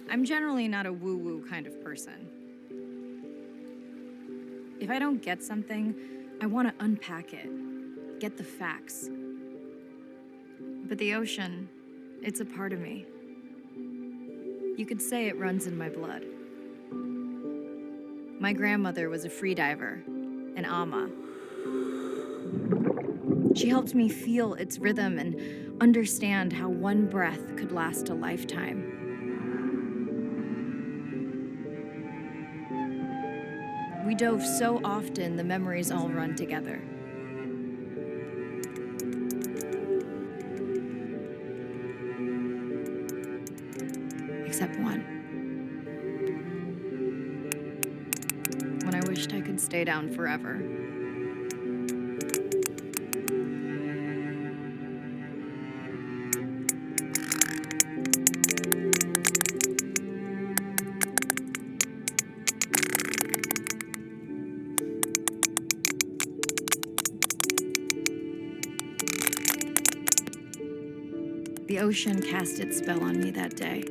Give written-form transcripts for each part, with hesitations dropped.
I'm generally not a woo-woo kind of person. If I don't get something, I want to unpack it, get the facts. But the ocean, it's a part of me. You could say it runs in my blood. My grandmother was a freediver, an ama. She helped me feel its rhythm and understand how one breath could last a lifetime. We dove so often, the memories all run together. Except one. When I wished I could stay down forever. The ocean cast its spell on me that day.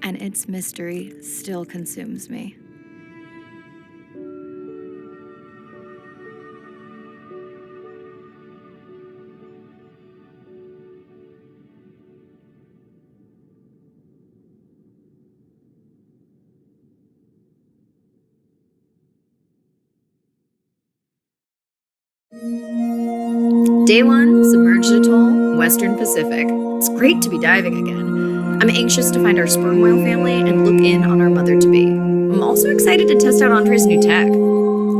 And its mystery still consumes me. Day 1, submerged atoll, Western Pacific. It's great to be diving again. I'm anxious to find our sperm whale family and look in on our mother-to-be. I'm also excited to test out Andre's new tech.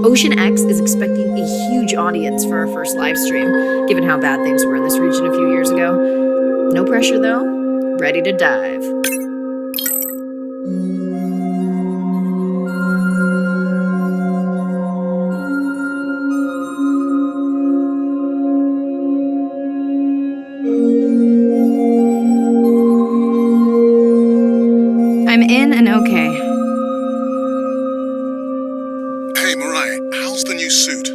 Ocean X is expecting a huge audience for our first live stream, given how bad things were in this region a few years ago. No pressure though, ready to dive. I'm in and okay. Hey, Mirai, how's the new suit?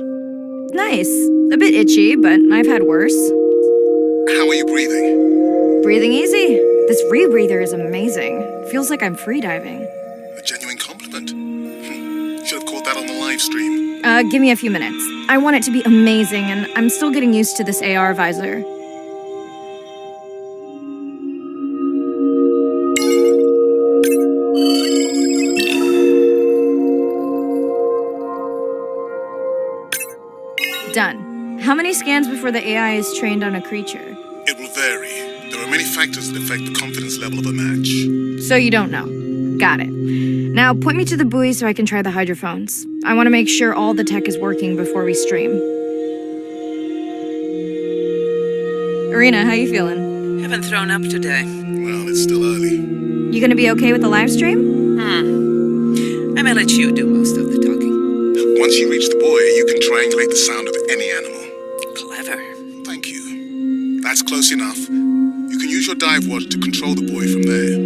Nice. A bit itchy, but I've had worse. How are you breathing? Breathing easy. This rebreather is amazing. Feels like I'm freediving. A genuine compliment. Should have caught that on the live stream. Give me a few minutes. I want it to be amazing, and I'm still getting used to this AR visor. Done. How many scans before the AI is trained on a creature? It will vary. There are many factors that affect the confidence level of a match. So you don't know. Got it. Now point me to the buoy so I can try the hydrophones. I want to make sure all the tech is working before we stream. Irina, how you feeling? Haven't thrown up today. Well, it's still early. You gonna be okay with the live stream? I may let you do most of the talking. Once you reach the buoy, you can triangulate the sound of any animal. Clever. Thank you. That's close enough. You can use your dive watch to control the buoy from there.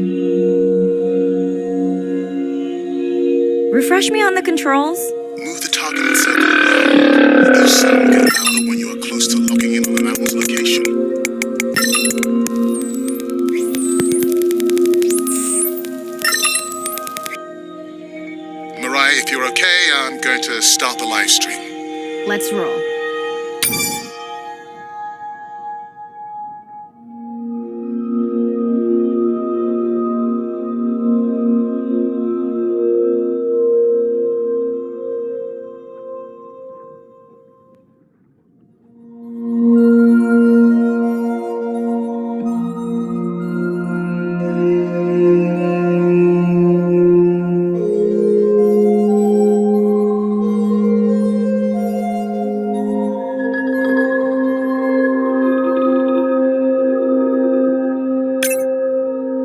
Refresh me on the controls. Move the target and circle around. Each sound will get louder when you are close to locking in on an animal's location. Mirai, if you're okay, I'm going to start the live stream. Let's roll.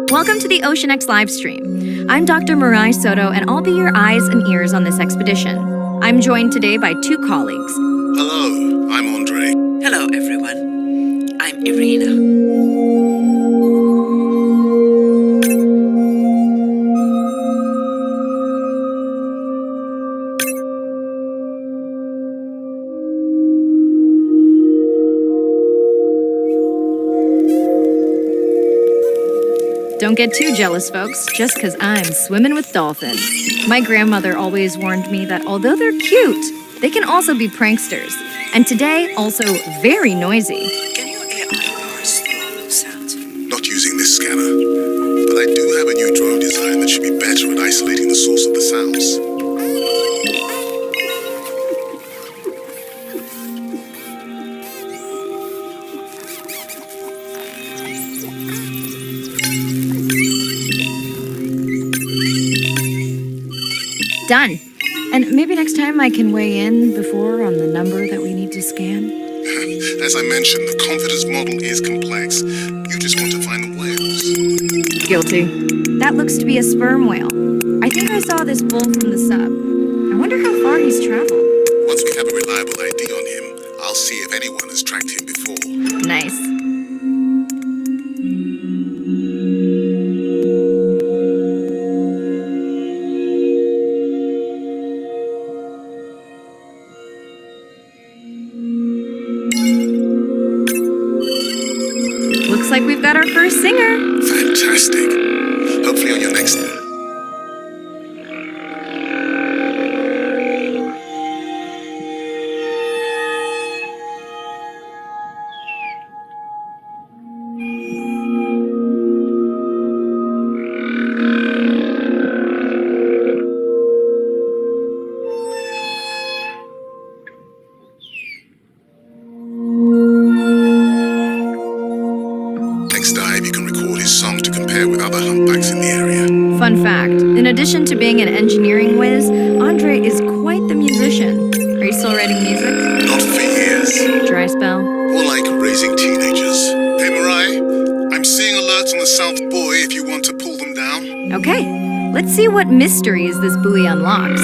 Welcome to the Ocean X live stream. I'm Dr. Mirai Soto, and I'll be your eyes and ears on this expedition. I'm joined today by two colleagues. Hello, I'm Andre. Hello, everyone. I'm Irina. Don't get too jealous, folks, just because I'm swimming with dolphins. My grandmother always warned me that although they're cute, they can also be pranksters. And today, also very noisy. Can your AI parse through all those sounds? Not using this scanner, but I do have a new drone design that should be better at isolating the source of the sounds. Done. And maybe next time I can weigh in before on the number that we need to scan. As I mentioned, the confidence model is complex. You just want to find the whales. Guilty. That looks to be a sperm whale. I think I saw this bull from the sub. I wonder how far he's traveled. Once we have a reliable ID on him, I'll see if anyone has tracked him before. Nice. Looks like we've got our first singer. Fantastic. Hopefully on your next... Next dive, you can record his song to compare with other humpbacks in the area. Fun fact, in addition to being an engineering whiz, Andre is quite the musician. Are you still writing music? Not for years. Dry spell? More like raising teenagers. Hey, Mirai, I'm seeing alerts on the South Buoy if you want to pull them down. Okay, let's see what mysteries this buoy unlocks.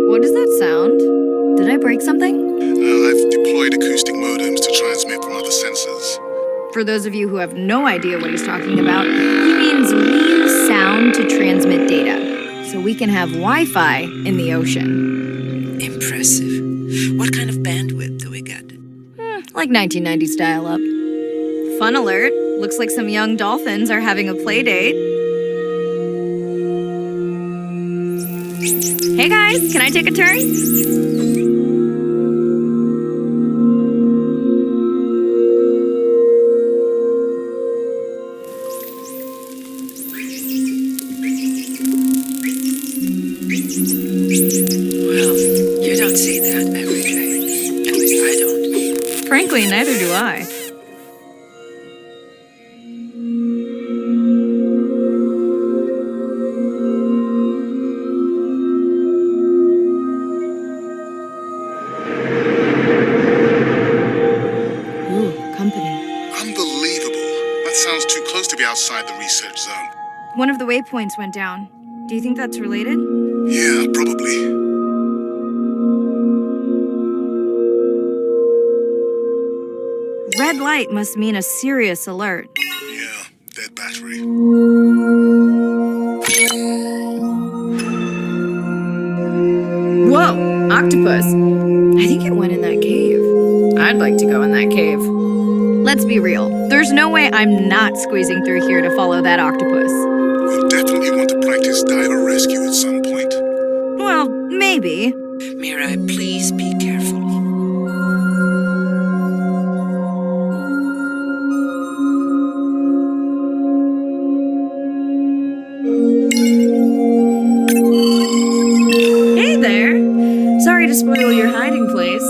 What does that sound? Did I break something? I've deployed acoustic modems to transmit from other sensors. For those of you who have no idea what he's talking about, he means we use sound to transmit data, so we can have Wi-Fi in the ocean. Impressive. What kind of bandwidth do we get? Like 1990s dial-up. Fun alert. Looks like some young dolphins are having a play date. Hey guys, can I take a turn? Well, you don't see that every day. At least I don't. Frankly, neither do I. Ooh, company. Unbelievable. That sounds too close to be outside the research zone. One of the waypoints went down. Do you think that's related? Yeah, probably. Red light must mean a serious alert. Yeah, dead battery. Whoa, octopus. I think it went in that cave. I'd like to go in that cave. Let's be real. There's no way I'm not squeezing through here to follow that octopus. We'll definitely want to practice diver rescue at some point. Well, maybe. Mirai, please be careful. Hey there. Sorry to spoil your hiding place.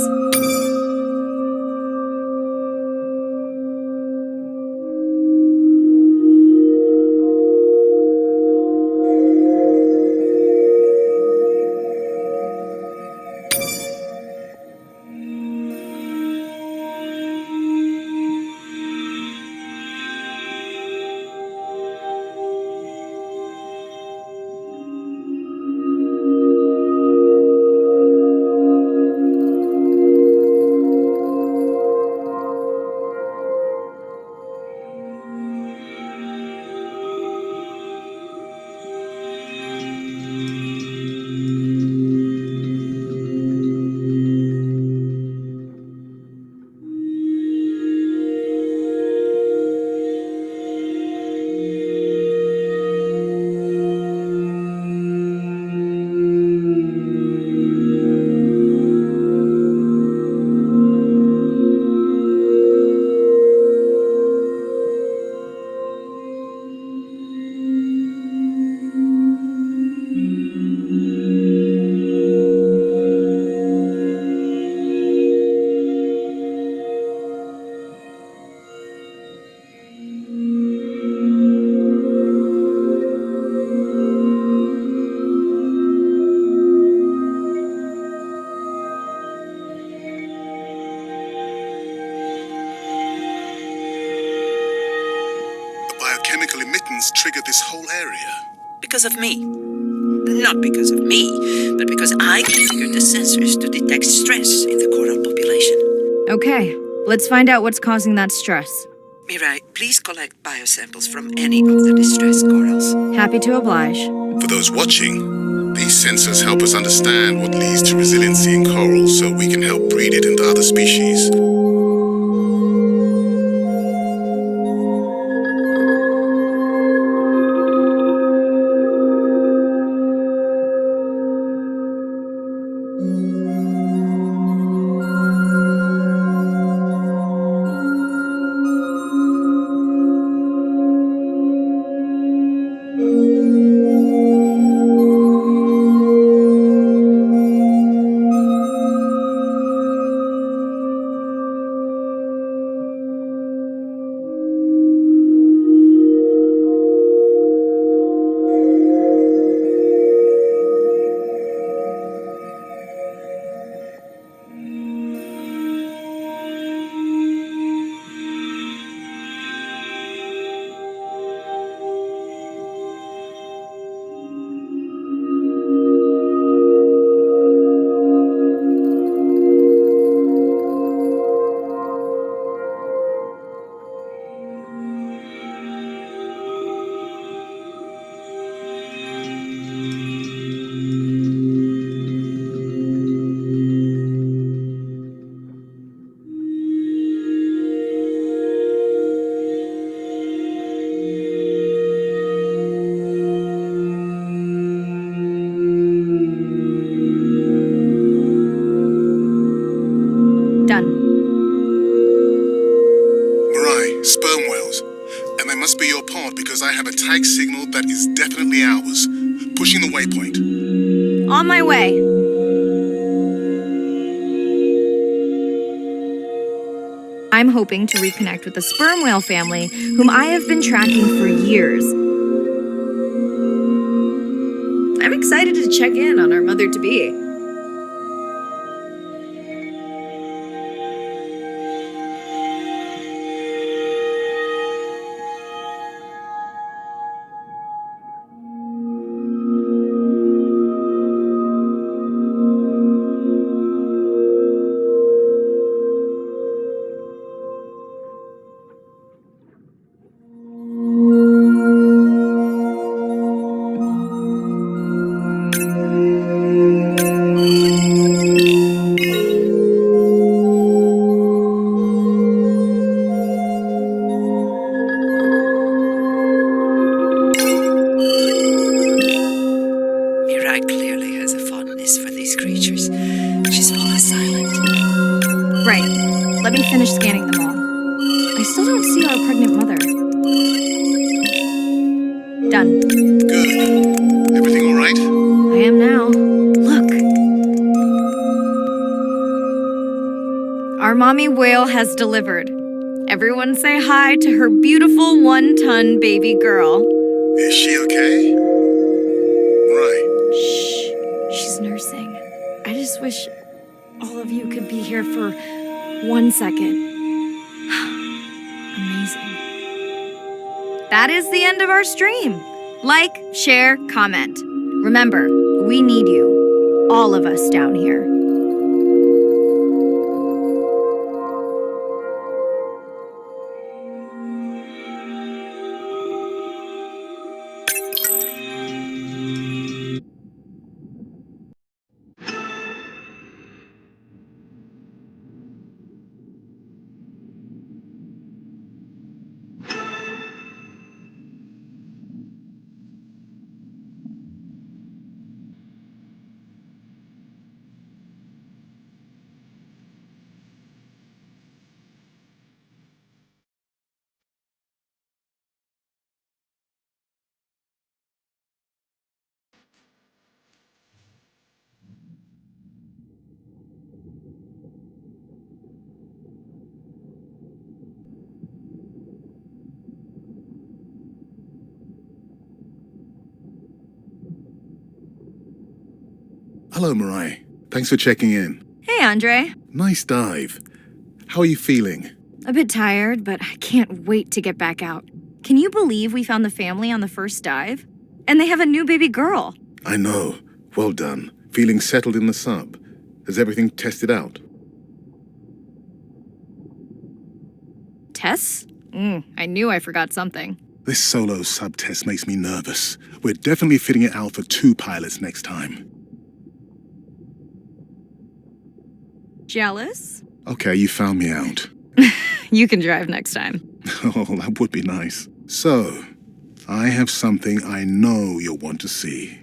resilience triggered this whole area? Because of me. Not because of me, but because I configured the sensors to detect stress in the coral population. Okay, let's find out what's causing that stress. Mirai, please collect biosamples from any of the distressed corals. Happy to oblige. For those watching, these sensors help us understand what leads to resiliency in corals so we can help breed it into other species. Done. Mirai, sperm whales. And they must be your pod because I have a tag signal that is definitely ours. Pushing the waypoint. On my way. I'm hoping to reconnect with the sperm whale family, whom I have been tracking for years. I'm excited to check in on our mother-to-be. Mirai clearly has a fondness for these creatures. She's fallen silent. Right. Let me finish scanning them all. I still don't see our pregnant mother. Done. Good. Everything all right? I am now. Look. Our mommy whale has delivered. Everyone say hi to her beautiful 1-ton baby girl. Is she okay? Right. Shh. She's nursing. I just wish all of you could be here for 1 second. Amazing. That is the end of our stream. Like, share, comment. Remember, we need you. All of us down here. Hello, Mirai. Thanks for checking in. Hey, Andre. Nice dive. How are you feeling? A bit tired, but I can't wait to get back out. Can you believe we found the family on the first dive? And they have a new baby girl. I know. Well done. Feeling settled in the sub. Has everything tested out? Tess? I knew I forgot something. This solo sub test makes me nervous. We're definitely fitting it out for 2 pilots next time. Jealous? Okay, you found me out. You can drive next time. Oh, that would be nice. So, I have something I know you'll want to see.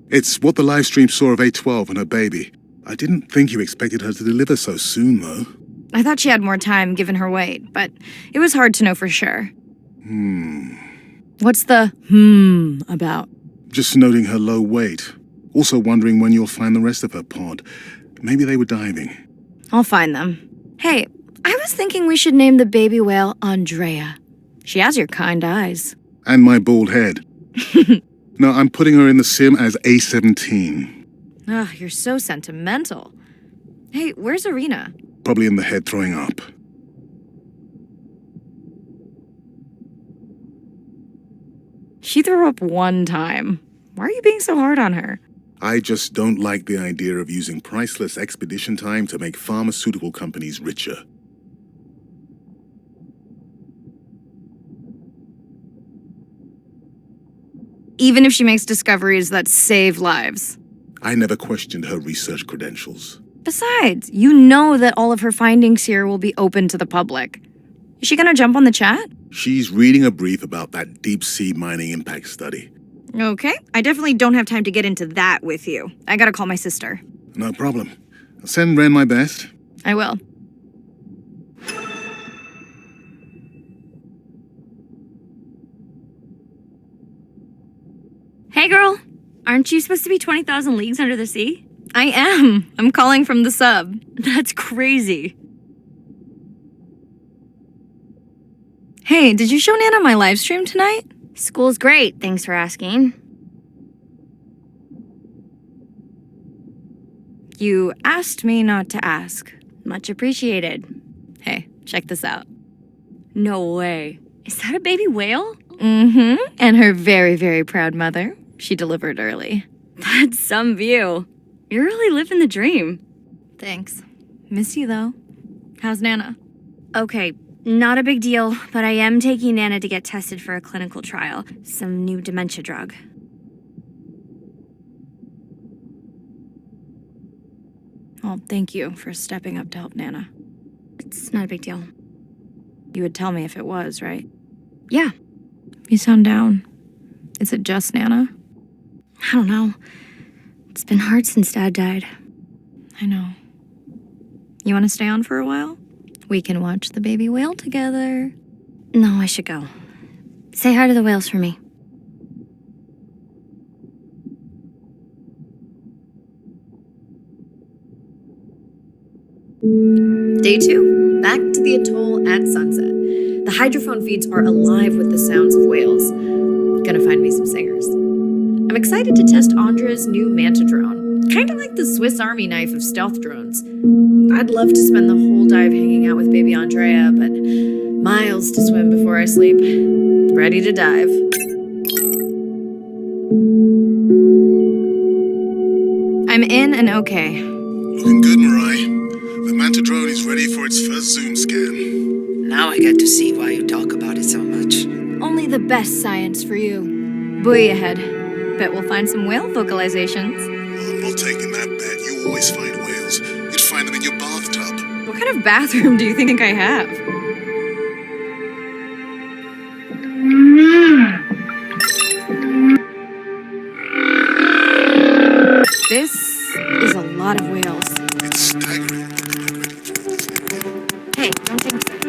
It's what the live stream saw of A12 and her baby. I didn't think you expected her to deliver so soon, though. I thought she had more time given her weight, but it was hard to know for sure. What's the about? Just noting her low weight. Also wondering when you'll find the rest of her pod. Maybe they were diving. I'll find them. Hey, I was thinking we should name the baby whale Andrea. She has your kind eyes. And my bald head. No, I'm putting her in the sim as A17. Ugh, you're so sentimental. Hey, where's Arena? Probably in the head throwing up. She threw up one time. Why are you being so hard on her? I just don't like the idea of using priceless expedition time to make pharmaceutical companies richer. Even if she makes discoveries that save lives. I never questioned her research credentials. Besides, you know that all of her findings here will be open to the public. Is she gonna jump on the chat? She's reading a brief about that deep-sea mining impact study. Okay, I definitely don't have time to get into that with you. I gotta call my sister. No problem. I'll send Ren my best. I will. Hey, girl. Aren't you supposed to be 20,000 leagues under the sea? I am. I'm calling from the sub. That's crazy. Hey, did you show Nana my live stream tonight? School's great, thanks for asking. You asked me not to ask. Much appreciated. Hey, check this out. No way. Is that a baby whale? Mm-hmm. And her very, very proud mother. She delivered early. That's some view. You're really living the dream. Thanks. Miss you, though. How's Nana? Okay, not a big deal, but I am taking Nana to get tested for a clinical trial. Some new dementia drug. Well, thank you for stepping up to help Nana. It's not a big deal. You would tell me if it was, right? Yeah. You sound down. Is it just Nana? I don't know. It's been hard since Dad died. I know. You want to stay on for a while? We can watch the baby whale together. No, I should go. Say hi to the whales for me. Day 2. Back to the atoll at sunset. The hydrophone feeds are alive with the sounds of whales. Gonna find me some singers. I'm excited to test Andrea's new manta drone. Kinda like the Swiss Army knife of stealth drones. I'd love to spend the whole dive hanging out with baby Andrea, but miles to swim before I sleep. Ready to dive. I'm in and okay. Looking good, Mirai. The manta drone is ready for its first zoom scan. Now I get to see why you talk about it so much. Only the best science for you. Buoy ahead. Bet we'll find some whale vocalizations. I'm not taking that bet. You always find whales. You'd find them in your bathtub. What kind of bathroom do you think I have? This is a lot of whales. It's staggering. Hey, don't jinx it.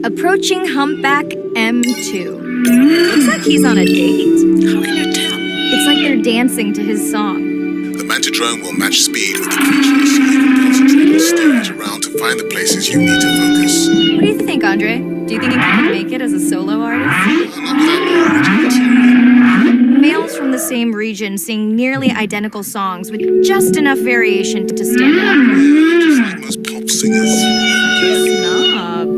Approaching humpback M2. Looks like he's on a date. How can you tell? It's like they're dancing to his song. The manta drone will match speed with the creatures, so you can concentrate on staring it around to find the places you need to focus. What do you think, Andre? Do you think he could make it as a solo artist? Not without more original material. Males from the same region sing nearly identical songs with just enough variation to stand out. Just like most pop singers. Snob.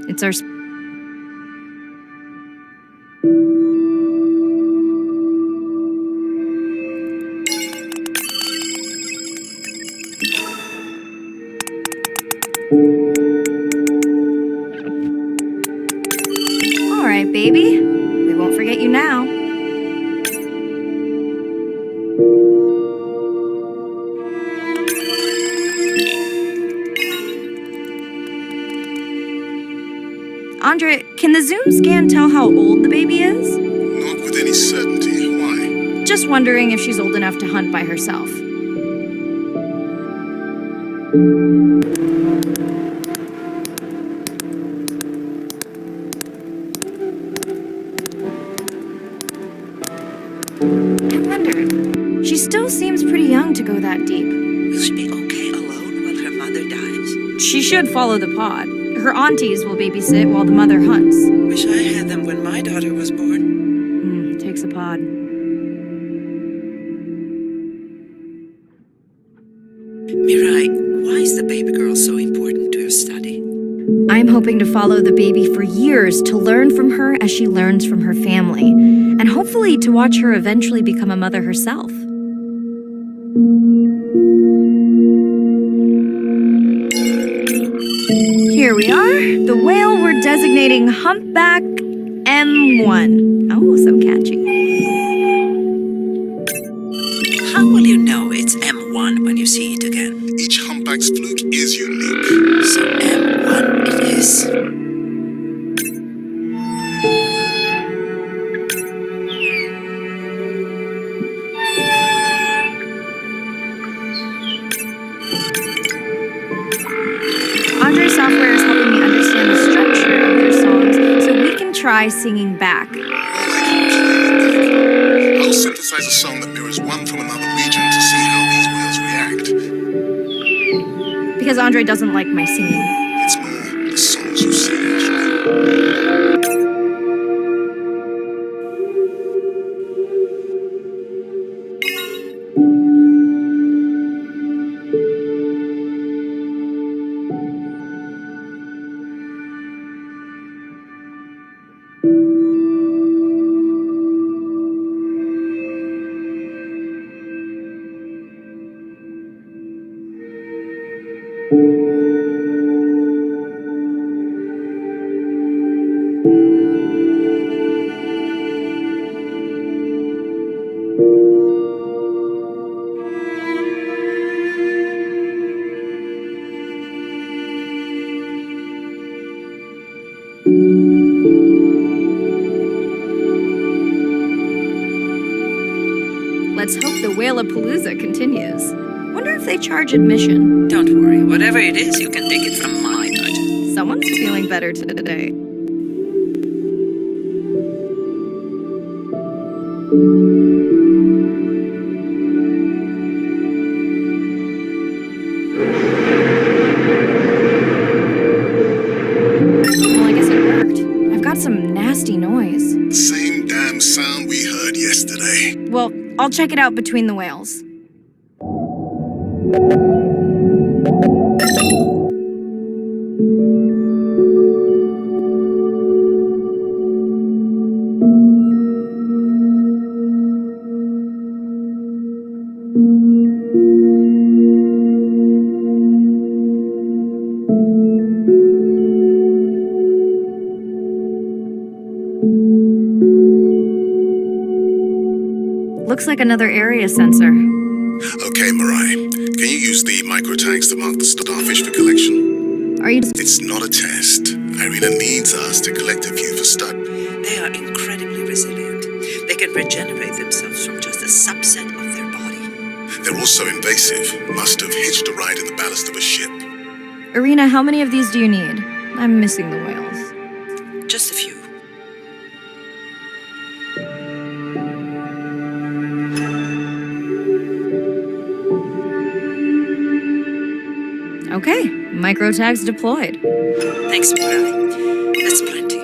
It's our... All right, baby. We won't forget you now. Andre, can the Zoom scan tell how old the baby is? Not with any certainty. Why? Just wondering if she's old enough to hunt by herself. I wonder. She still seems pretty young to go that deep. Will she be okay alone while her mother dies? She should follow the pod. Her aunties will babysit while the mother hunts. Wish I had them when my daughter was born. Takes a pod. Mirai, why is the baby girl so important to your study? I'm hoping to follow the baby for years to learn from her as she learns from her family, and hopefully to watch her eventually become a mother herself. Here we are, the whale we're designating humpback M1. Oh, so catchy. How will you know it's M1 when you see it again? Each humpback's fluke is unique. So M1 it is. Andre's software is helping me understand the structure of their songs so we can try singing back. I'll synthesize a song that mirrors one from another region to see how these whales react. Because Andre doesn't like my singing. It's more the songs you sing, actually. Let's hope the Whalapalooza continues. Wonder if they charge admission? Don't worry, whatever it is, you can take it from my budget. Someone's feeling better today. Well, I guess it worked. I've got some nasty noise. Same damn sound we heard yesterday. Well, I'll check it out between the whales. Looks like another area sensor. Okay, Mirai. Can you use the microtags to mark the starfish for collection? Are you... It's not a test. Irina needs us to collect a few for study. They are incredibly resilient. They can regenerate themselves from just a subset of their body. They're also invasive. Must have hitched a ride in the ballast of a ship. Irina, how many of these do you need? I'm missing the whales. Just a few. Okay, micro tags deployed. Thanks, Mirai. That's plenty.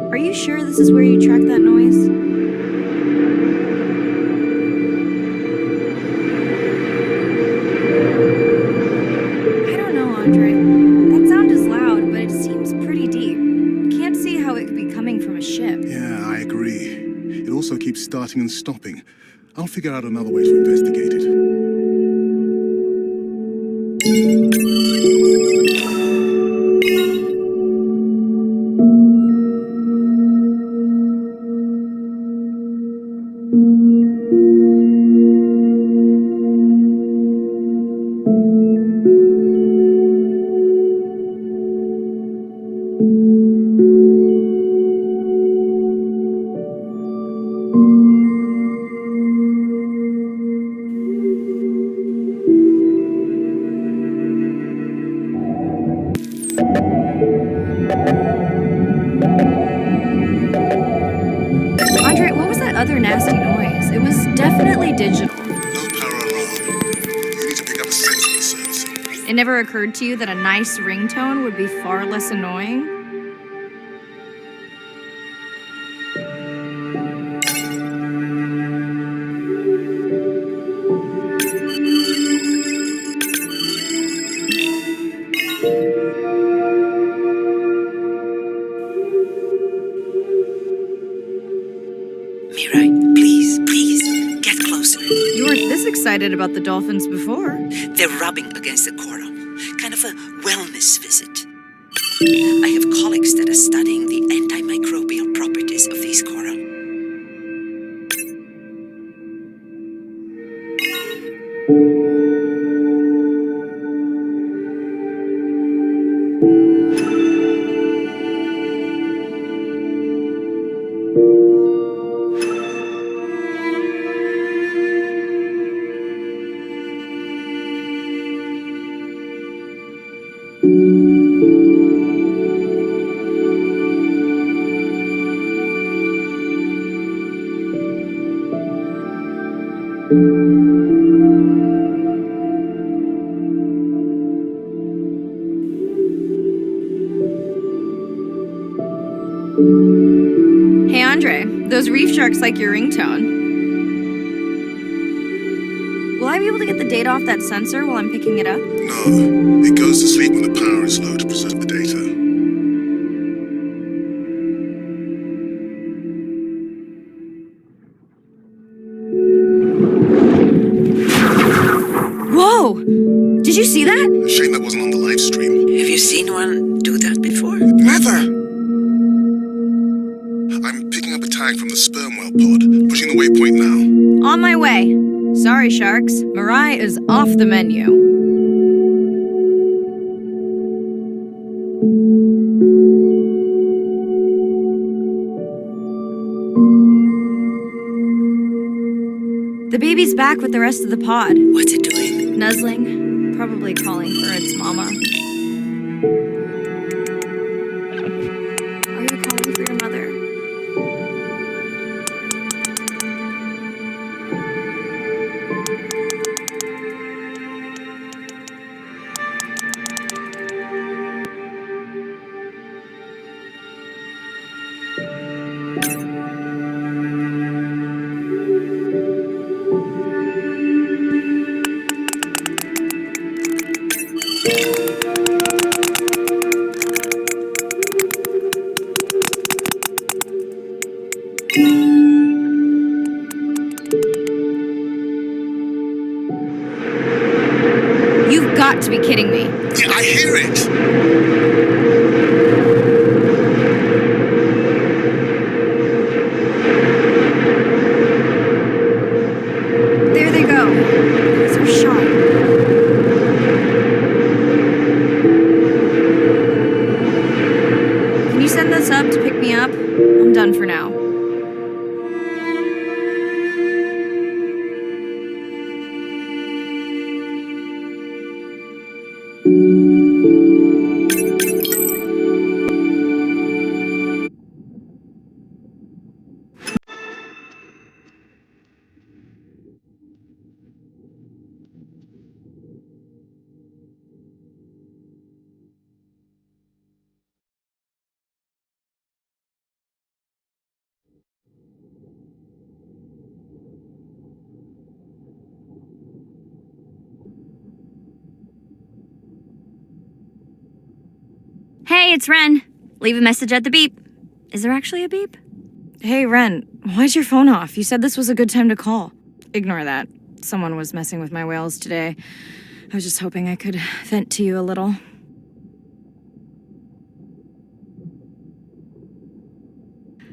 Are you sure this is where you track that noise? I don't know, Andre. That sound is loud, but it seems pretty deep. Can't see how it could be coming from a ship. Yeah, I agree. It also keeps starting and stopping. I'll figure out another way to investigate it. Andre, what was that other nasty noise? It was definitely digital. No power alarm. You need to pick up a sensible service. It never occurred to you that a nice ringtone would be far less annoying? Mirai, please, get closer. You weren't this excited about the dolphins before. They're rubbing against the coral. Kind of a wellness visit. I have colleagues that are studying the antimicrobial properties of these coral. Those reef sharks like your ringtone. Will I be able to get the data off that sensor while I'm picking it up? No, it goes to sleep when the power is low to preserve the data. Whoa! Did you see that? Shame that wasn't on the live stream. Have you seen one do that before? Never! I'm picking up a tag from the Sperm well pod, pushing the waypoint now. On my way. Sorry, sharks. Mirai is off the menu. The baby's back with the rest of the pod. What's it doing? Nuzzling. Probably calling for its mama. Are you calling for your mother? You've got to be kidding me. Yeah, I hear it! There they go. Those are sharp. Can you send this up to pick me up? I'm done for now. Hey, it's Ren. Leave a message at the beep. Is there actually a beep? Hey, Ren, why's your phone off? You said this was a good time to call. Ignore that. Someone was messing with my whales today. I was just hoping I could vent to you a little.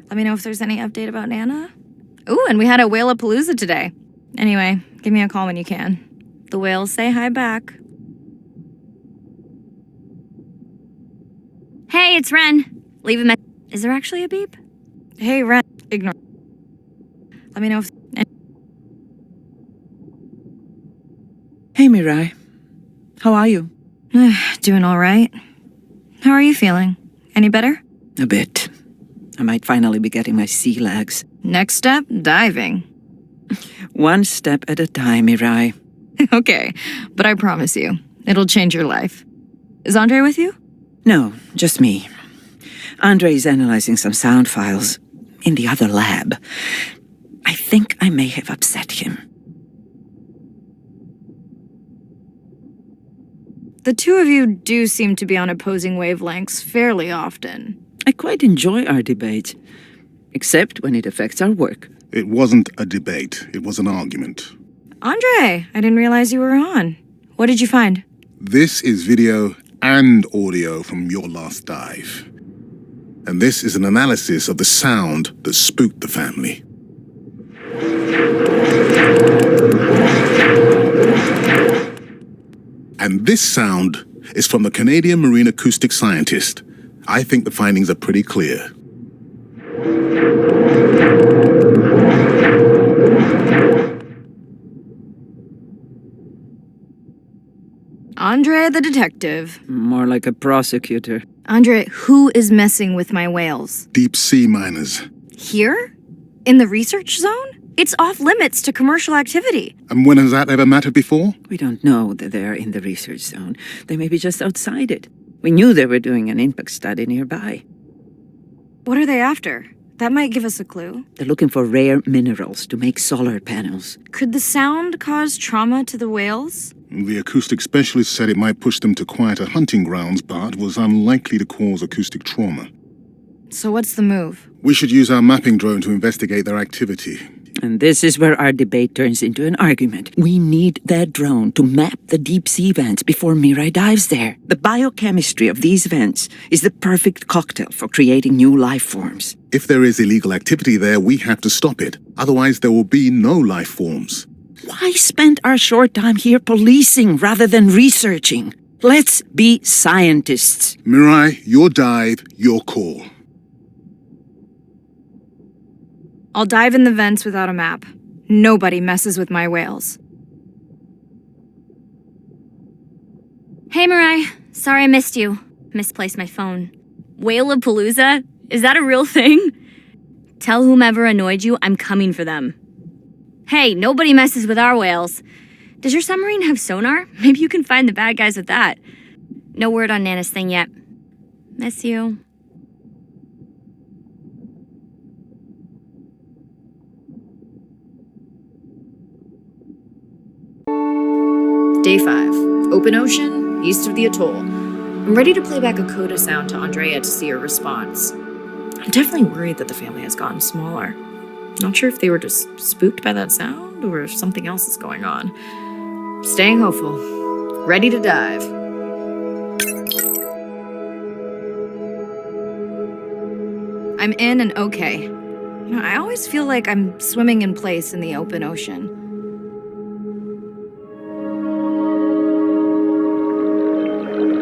Let me know if there's any update about Nana. Ooh, and we had a whale-a-palooza today. Anyway, give me a call when you can. The whales say hi back. Hey, it's Ren. Leave a message. Is there actually a beep? Hey, Ren. Ignore. Let me know if... Hey, Mirai. How are you? Doing all right. How are you feeling? Any better? A bit. I might finally be getting my sea legs. Next step, diving. One step at a time, Mirai. Okay, but I promise you, it'll change your life. Is Andre with you? No, just me. Andre is analyzing some sound files in the other lab. I think I may have upset him. The two of you do seem to be on opposing wavelengths fairly often. I quite enjoy our debate, except when it affects our work. It wasn't a debate, it was an argument. Andre, I didn't realize you were on. What did you find? This is video and audio from your last dive. And this is an analysis of the sound that spooked the family. And this sound is from the Canadian marine acoustic scientist. I think the findings are pretty clear. Andre the detective. More like a prosecutor. Andre, who is messing with my whales? Deep sea miners. Here? In the research zone? It's off limits to commercial activity. And when has that ever mattered before? We don't know that they're in the research zone. They may be just outside it. We knew they were doing an impact study nearby. What are they after? That might give us a clue. They're looking for rare minerals to make solar panels. Could the sound cause trauma to the whales? The acoustic specialist said it might push them to quieter hunting grounds, but was unlikely to cause acoustic trauma. So what's the move? We should use our mapping drone to investigate their activity. And this is where our debate turns into an argument. We need that drone to map the deep-sea vents before Mirai dives there. The biochemistry of these vents is the perfect cocktail for creating new life forms. If there is illegal activity there, we have to stop it. Otherwise, there will be no life forms. Why spend our short time here policing rather than researching? Let's be scientists. Mirai, your dive, your call. I'll dive in the vents without a map. Nobody messes with my whales. Hey, Mirai. Sorry I missed you. Misplaced my phone. Whale-a-palooza? Is that a real thing? Tell whomever annoyed you I'm coming for them. Hey, nobody messes with our whales. Does your submarine have sonar? Maybe you can find the bad guys with that. No word on Nana's thing yet. Miss you. Day 5. Open ocean, east of the atoll. I'm ready to play back a coda sound to Andrea to see her response. I'm definitely worried that the family has gotten smaller. Not sure if they were just spooked by that sound or if something else is going on. Staying hopeful. Ready to dive. I'm in and okay. You know, I always feel like I'm swimming in place in the open ocean.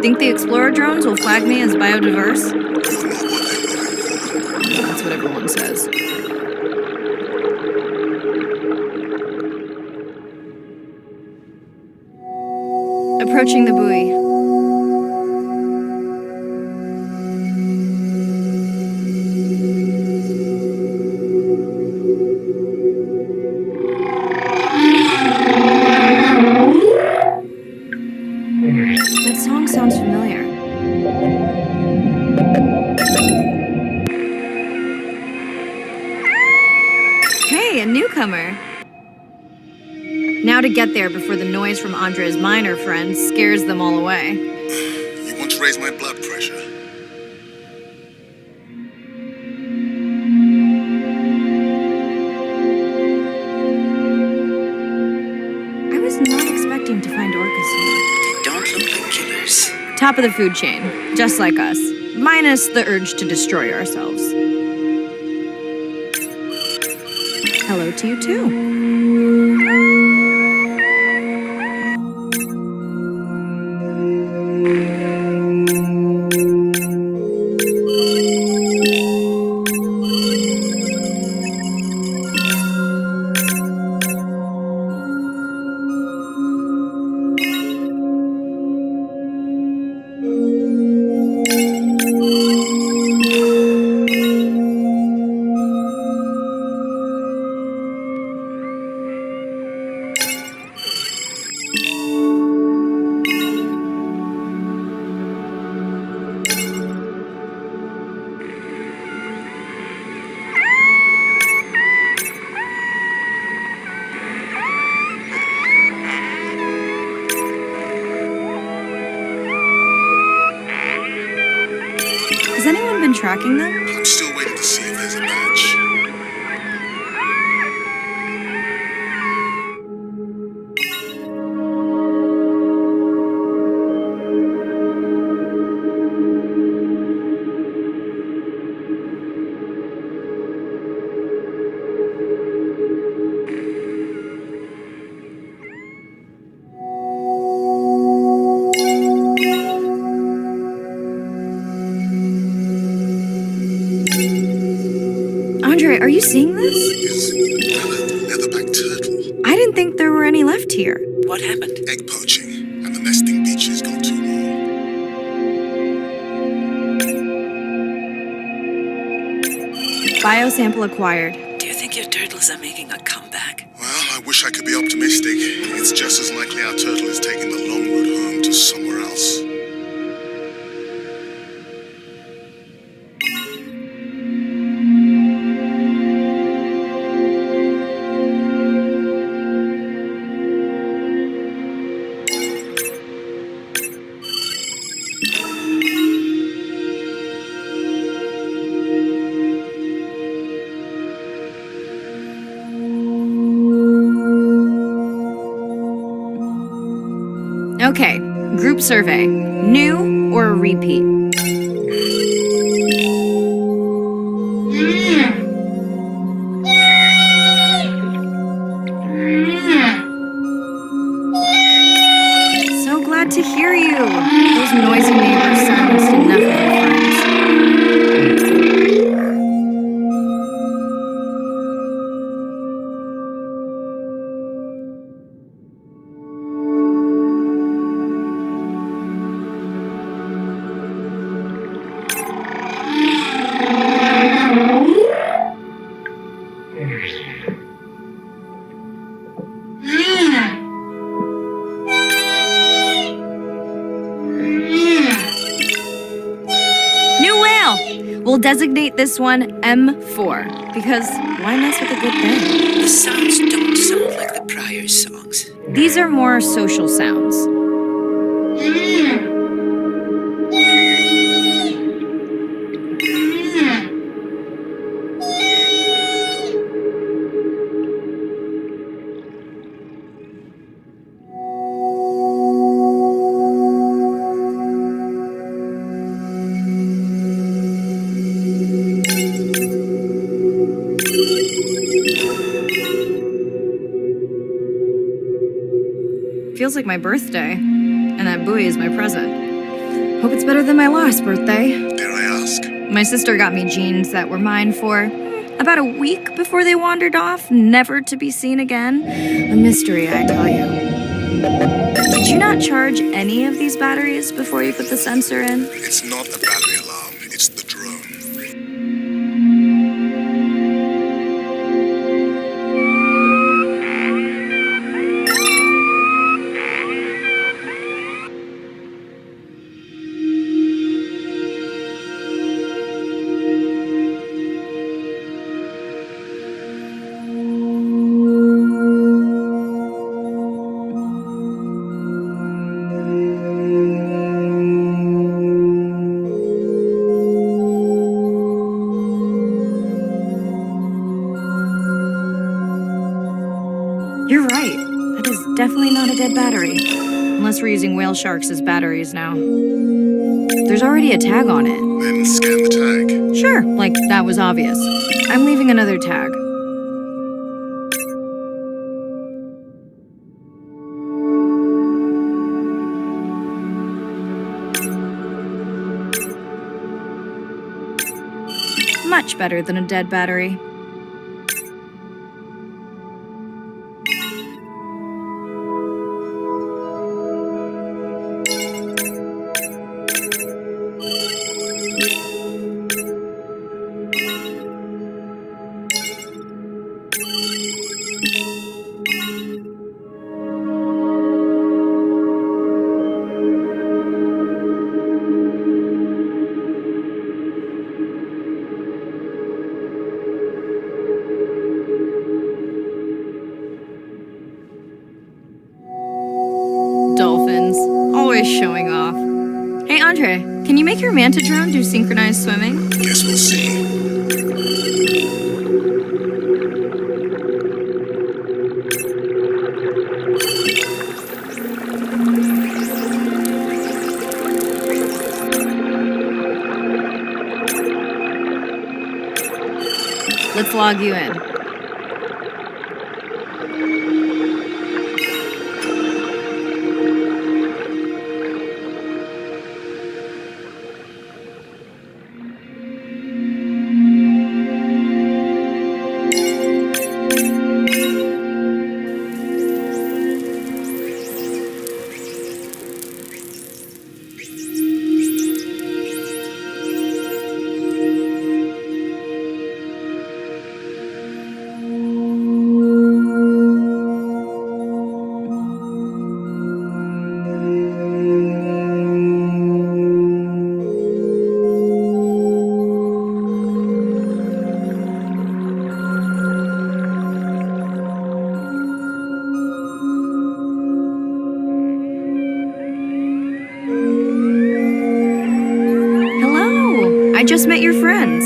Think the Explorer drones will flag me as biodiverse? That's what everyone says. Approaching the buoy. That song sounds familiar. Hey, a newcomer. Now to get there before the noise from Andrea's minor friends scares them all away. You want to raise my blood pressure? I was not expecting to find orcas here. Don't look like killers. Top of the food chain, just like us. Minus the urge to destroy ourselves. Hello to you too. Has anyone been tracking them? I'm still waiting to see if there's a badge. Andre, are you seeing this? Is the leatherback turtle. I didn't think there were any left here. What happened? Egg poaching, and the nesting beaches got too warm. Biosample acquired. Do you think your turtles are making a comeback? Well, I wish I could be optimistic. It's just as likely our turtle is taking the long road home to somewhere else. Okay, group survey. New or a repeat? So glad to hear you. Those noisy neighbors silenced enough of your friends. New whale! We'll designate this one M4, because why mess with a good thing? The sounds don't sound like the prior songs. These are more social sounds. Feels like my birthday, and that buoy is my present. Hope it's better than my last birthday. Dare I ask? My sister got me jeans that were mine for about a week before they wandered off, never to be seen again. A mystery, I tell you. Did you not charge any of these batteries before you put the sensor in? It's not the battery alarm, it's the drone. You're right. That is definitely not a dead battery. Unless we're using whale sharks as batteries now. There's already a tag on it. Then scan the tag. Sure, like that was obvious. I'm leaving another tag. Much better than a dead battery. Dolphins, always showing off. Hey Andre, can you make your manta drone do synchronized swimming? Guess we'll see. Let's log you in. Hello, I just met your friends.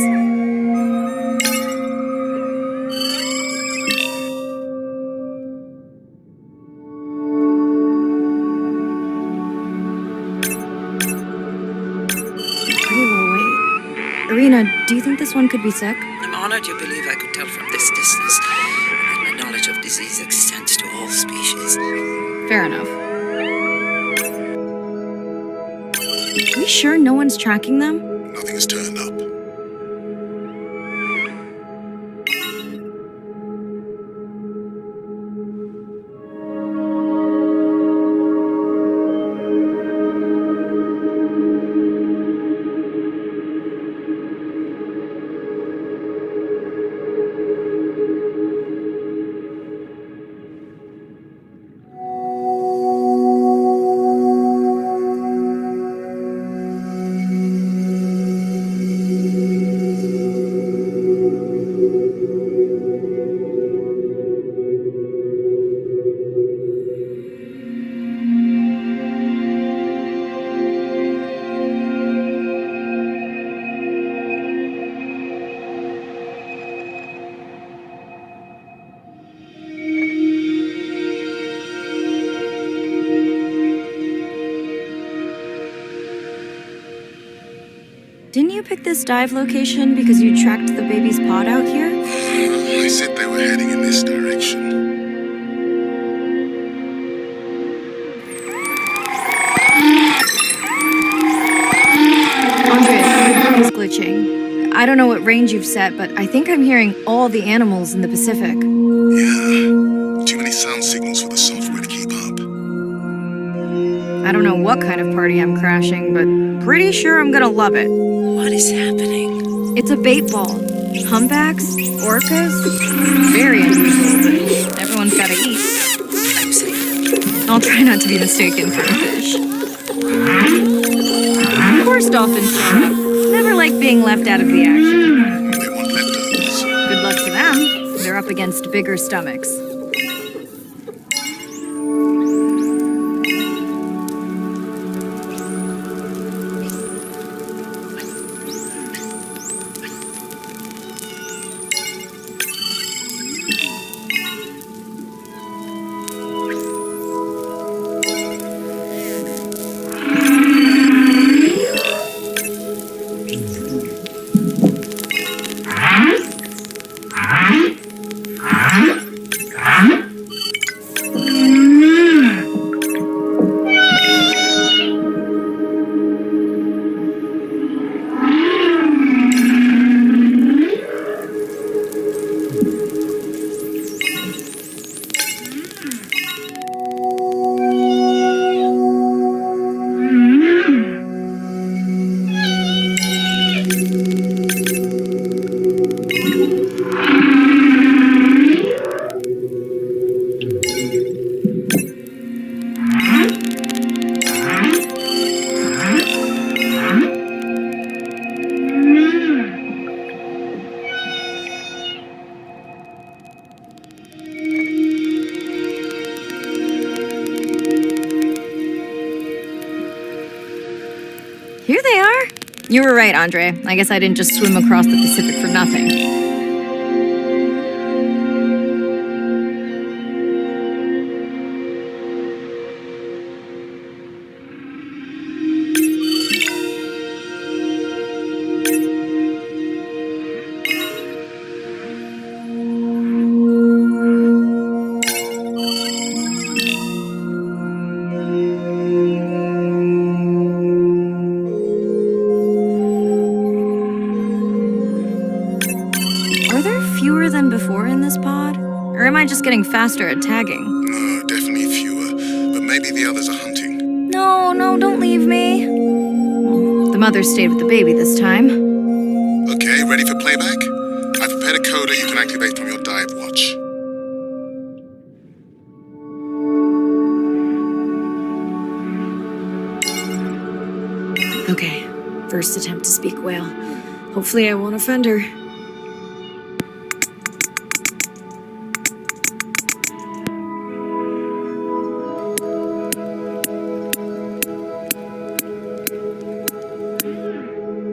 Irina, do you think this one could be sick? I'm honored you believe I could tell from this distance that my knowledge of disease extends to all species. Fair enough. Are we sure no one's tracking them? Nothing has turned up. Didn't you pick this dive location because you tracked the baby's pod out here? I said they were heading in this direction. Andre, my phone is glitching. I don't know what range you've set, but I think I'm hearing all the animals in the Pacific. Yeah, too many sound signals for the software to keep up. I don't know what kind of party I'm crashing, but pretty sure I'm gonna love it. What is happening? It's a bait ball. Humpbacks, orcas. Very unusual, but everyone's gotta eat. I'm safe. I'll try not to be mistaken for a fish. Of course dolphins show up. Never like being left out of the action. They want leftovers. Good luck to them. They're up against bigger stomachs. Here they are. You were right, Andre. I guess I didn't just swim across the Pacific for nothing. Are there fewer than before in this pod? Or am I just getting faster at tagging? No, definitely fewer, but maybe the others are hunting. No, don't leave me. The mother stayed with the baby this time. Okay, ready for playback? I've prepared a coder you can activate from your dive watch. Okay, first attempt to speak whale. Hopefully I won't offend her.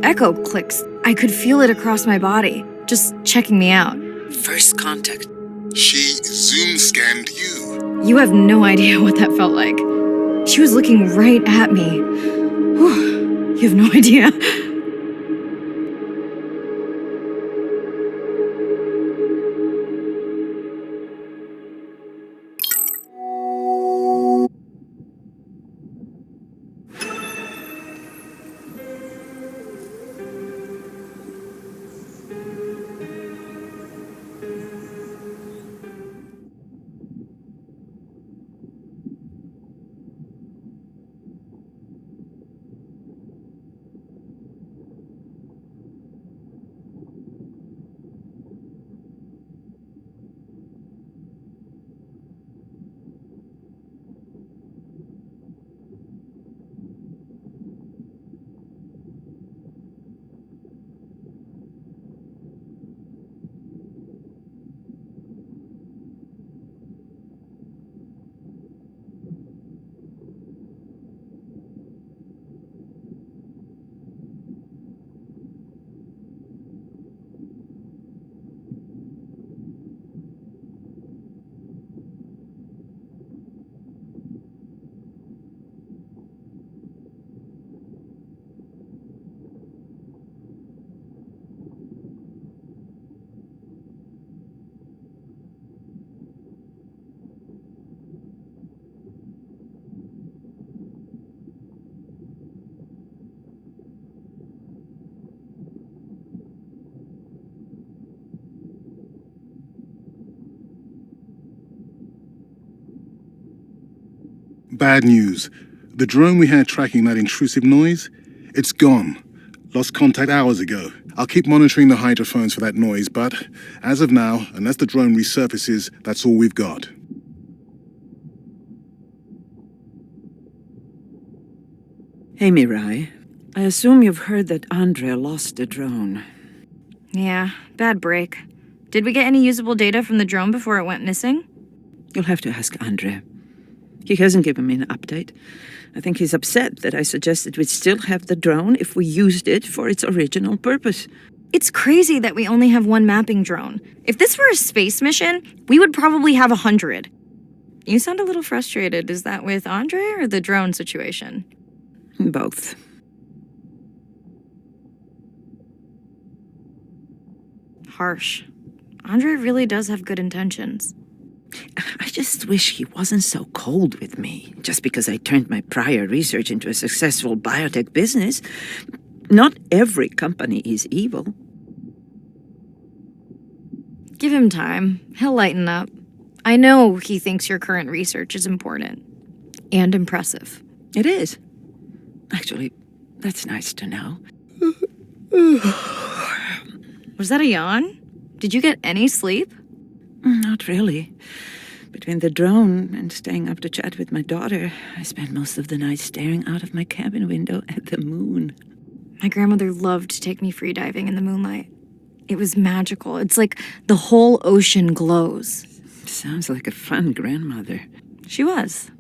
Echo clicks. I could feel it across my body, just checking me out. First contact. She zoom scanned you. You have no idea what that felt like. She was looking right at me. Whew, you have no idea. bad news. The drone we had tracking that intrusive noise, it's gone. Lost contact hours ago. I'll keep monitoring the hydrophones for that noise, but as of now, unless the drone resurfaces, that's all we've got. Hey, Mirai. I assume you've heard that Andre lost the drone. Yeah, bad break. Did we get any usable data from the drone before it went missing? You'll have to ask Andre. He hasn't given me an update. I think he's upset that I suggested we'd still have the drone if we used it for its original purpose. It's crazy that we only have one mapping drone. If this were a space mission, we would probably have 100. You sound a little frustrated. Is that with Andre or the drone situation? Both. Harsh. Andre really does have good intentions. I just wish he wasn't so cold with me, just because I turned my prior research into a successful biotech business. Not every company is evil. Give him time. He'll lighten up. I know he thinks your current research is important. And impressive. It is. Actually, that's nice to know. Was that a yawn? Did you get any sleep? Not really. Between the drone and staying up to chat with my daughter, I spent most of the night staring out of my cabin window at the moon. My grandmother loved to take me free diving in the moonlight. It was magical. It's like the whole ocean glows. Sounds like a fun grandmother. She was.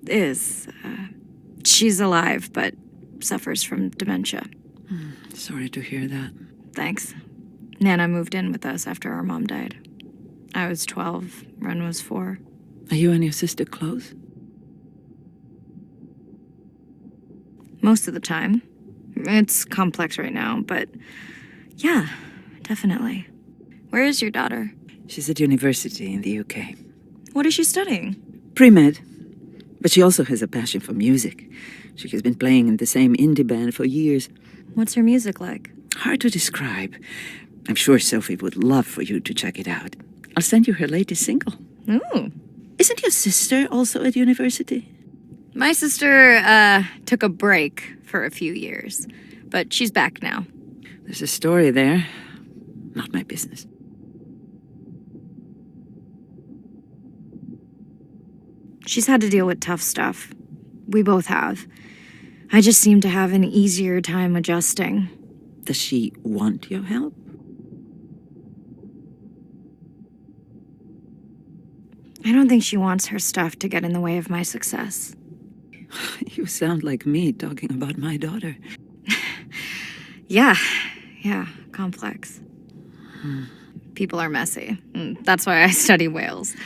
Is. She's alive, but suffers from dementia. Sorry to hear that. Thanks. Nana moved in with us after our mom died. I was 12, Ren was 4. Are you and your sister close? Most of the time. It's complex right now, but yeah, definitely. Where is your daughter? She's at university in the UK. What is she studying? Pre-med. But she also has a passion for music. She has been playing in the same indie band for years. What's her music like? Hard to describe. I'm sure Sophie would love for you to check it out. I'll send you her latest single. Ooh. Isn't your sister also at university? My sister, took a break for a few years, but she's back now. There's a story there. Not my business. She's had to deal with tough stuff. We both have. I just seem to have an easier time adjusting. Does she want your help? I don't think she wants her stuff to get in the way of my success. You sound like me talking about my daughter. Yeah, complex. People are messy. That's why I study whales.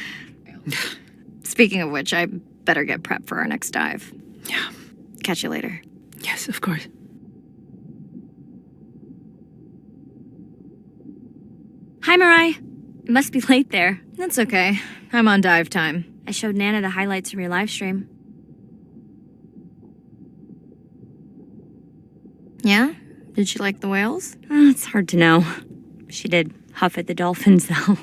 Speaking of which, I better get prepped for our next dive. Yeah. Catch you later. Yes, of course. Hi, Mirai. It must be late there. That's okay. I'm on dive time. I showed Nana the highlights from your live stream. Yeah? Did she like the whales? It's hard to know. She did huff at the dolphins, though.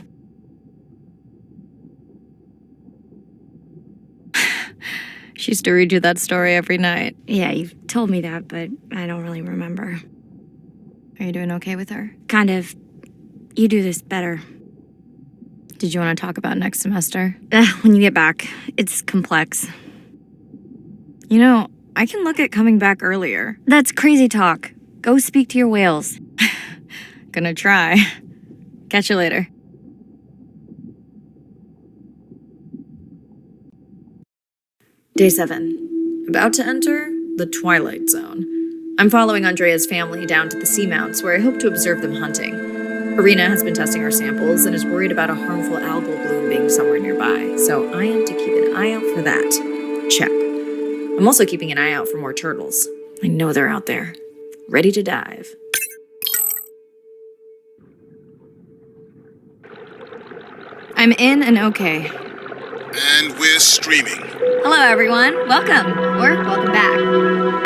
She used to read you that story every night. Yeah, you've told me that, but I don't really remember. Are you doing okay with her? Kind of. You do this better. Did you want to talk about next semester? When you get back. It's complex. You know, I can look at coming back earlier. That's crazy talk. Go speak to your whales. Gonna try. Catch you later. Day 7. About to enter the Twilight Zone. I'm following Andrea's family down to the seamounts where I hope to observe them hunting. Irina has been testing our samples and is worried about a harmful algal bloom being somewhere nearby, so I am to keep an eye out for that. Check. I'm also keeping an eye out for more turtles. I know they're out there, ready to dive. I'm in and okay. And we're streaming. Hello, everyone. Welcome, or welcome back.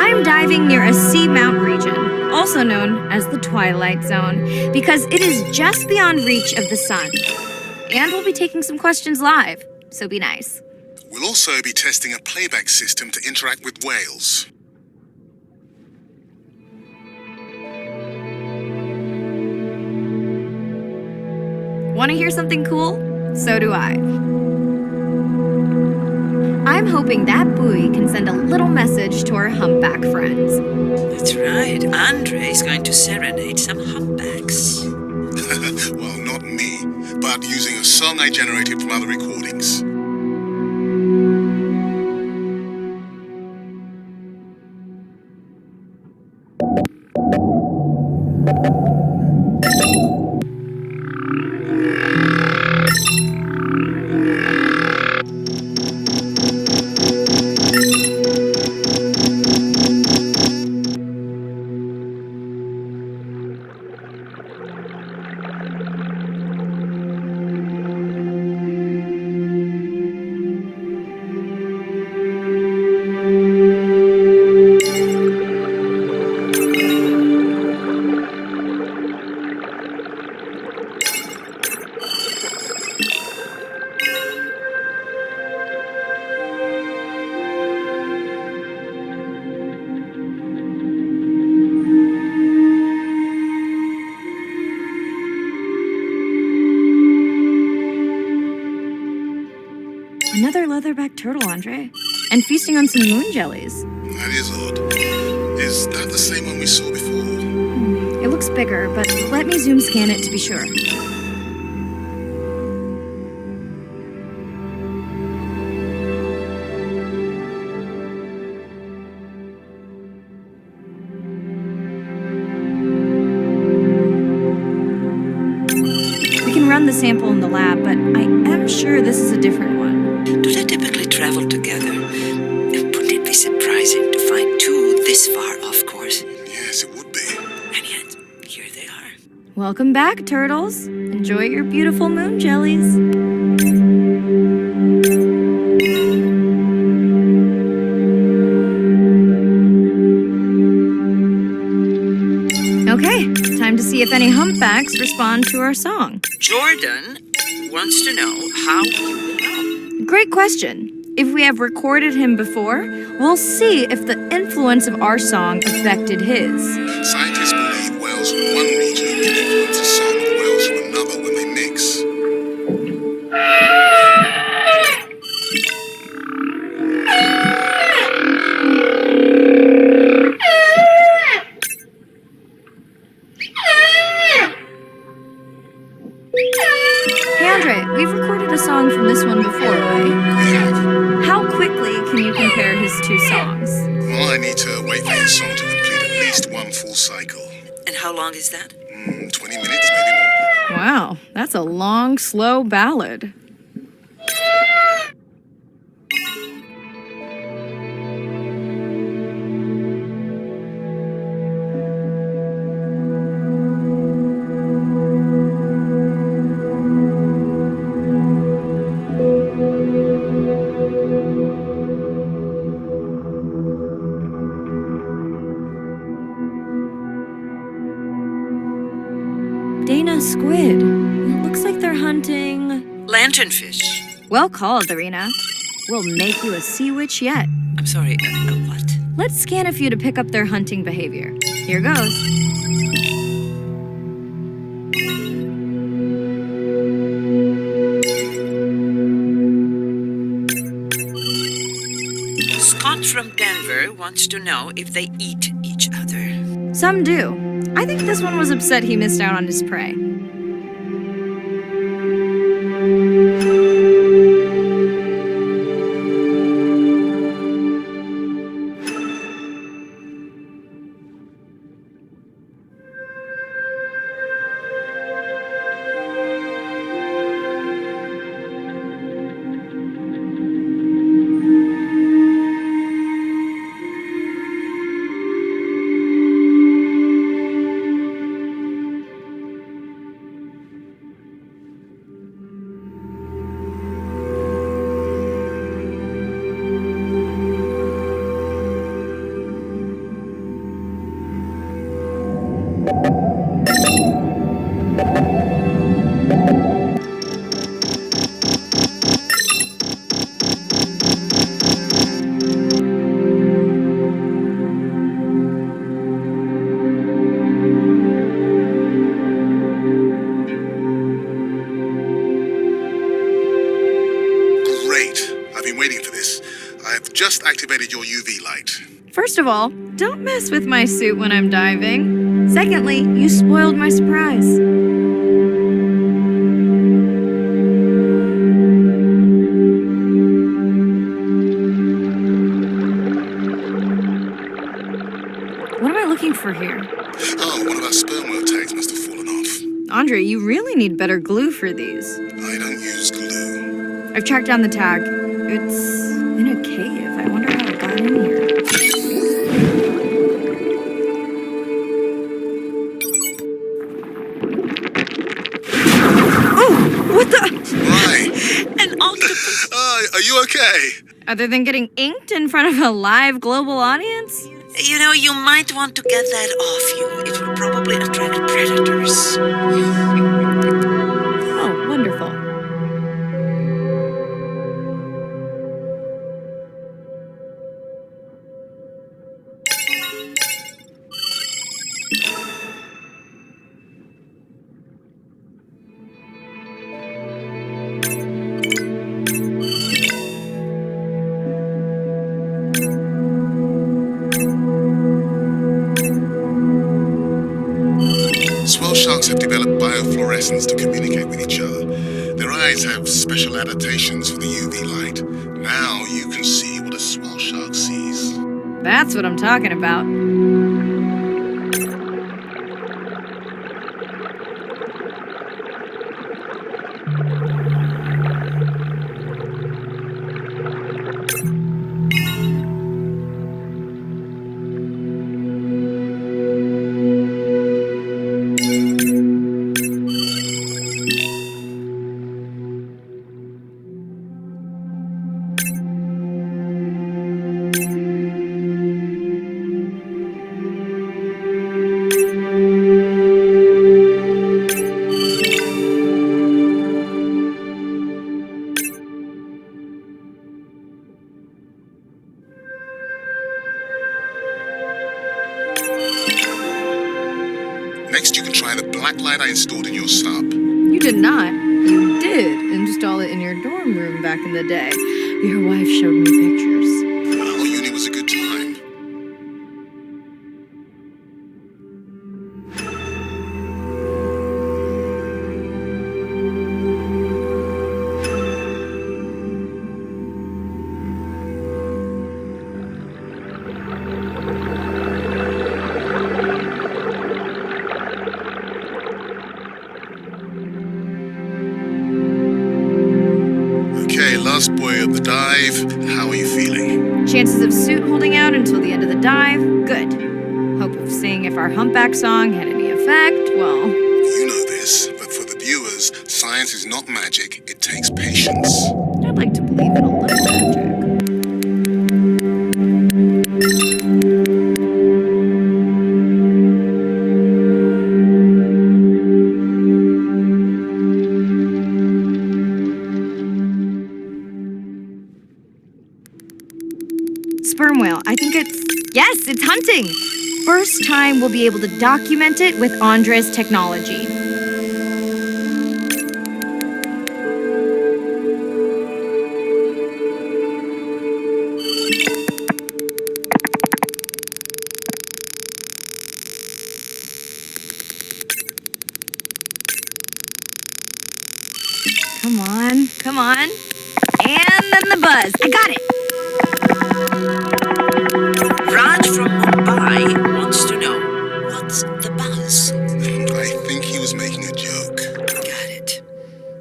I'm diving near a seamount region, also known as the Twilight Zone, because it is just beyond reach of the sun. And we'll be taking some questions live, so be nice. We'll also be testing a playback system to interact with whales. Want to hear something cool? So do I. I'm hoping that buoy can send a little message to our humpback friends. That's right. Andre is going to serenade some humpbacks. Well, not me, but using a song I generated from other recordings. Another leatherback turtle, Andre. And feasting on some moon jellies. That is odd. Is that the same one we saw before? It looks bigger, but let me zoom scan it to be sure. We can run the sample in the lab, but I am sure this is a different one. Do they typically travel together? Wouldn't it be surprising to find two this far off course? Yes, it would be. And yet, here they are. Welcome back, turtles. Enjoy your beautiful moon jellies. Okay, time to see if any humpbacks respond to our song. Jordan wants to know how you will know. Great question. If we have recorded him before, we'll see if the influence of our song affected his. Scientists believe whales from one region can influence the song of whales from another when they mix. Hey Andre, we've recorded a song from this one before, right? We have. How quickly can you compare his two songs? Well, I need to wait for his song to complete at least one full cycle. And how long is that? 20 minutes, maybe more. Wow, that's a long, slow ballad. Dana squid. It looks like they're hunting. Lanternfish. Well called, Arena. We'll make you a sea witch yet. I'm sorry, what? Let's scan a few to pick up their hunting behavior. Here goes. Scott from Denver wants to know if they eat each other. Some do. I think this one was upset he missed out on his prey. activated your UV light. First of all, don't mess with my suit when I'm diving. Secondly, you spoiled my surprise. What am I looking for here? Oh, one of our sperm whale tags must have fallen off. Andre, you really need better glue for these. I don't use glue. I've tracked down the tag. It's in a cave. I wonder how it got in here. Oh! What the? Right. An octopus. Are you okay? Other than getting inked in front of a live global audience? You know, you might want to get that off you. It will probably attract predators. Oh, wonderful. Swell sharks have developed biofluorescence to communicate with each other. Their eyes have special adaptations for the UV light. Now you can see what a swell shark sees. That's what I'm talking about. Next, you can try the black light I installed in your sub. You did not. You did install it in your dorm room back in the day. Your wife showed me pictures. Well, uni was a good time. Okay, last boy of the dive. How are you feeling? Chances of suit holding out until the end of the dive? Good. Hope of seeing if our humpback song had any effect? Well, You know this, but for the viewers, science is not magic. It takes patience. I'd like to believe in a little magic. Sperm whale. I think it's... Yes, it's hunting! First time we'll be able to document it with Andre's technology. Come on, come on. And then the buzz. I got it! Raj from Mumbai wants to know, what's the buzz? I think he was making a joke. Got it.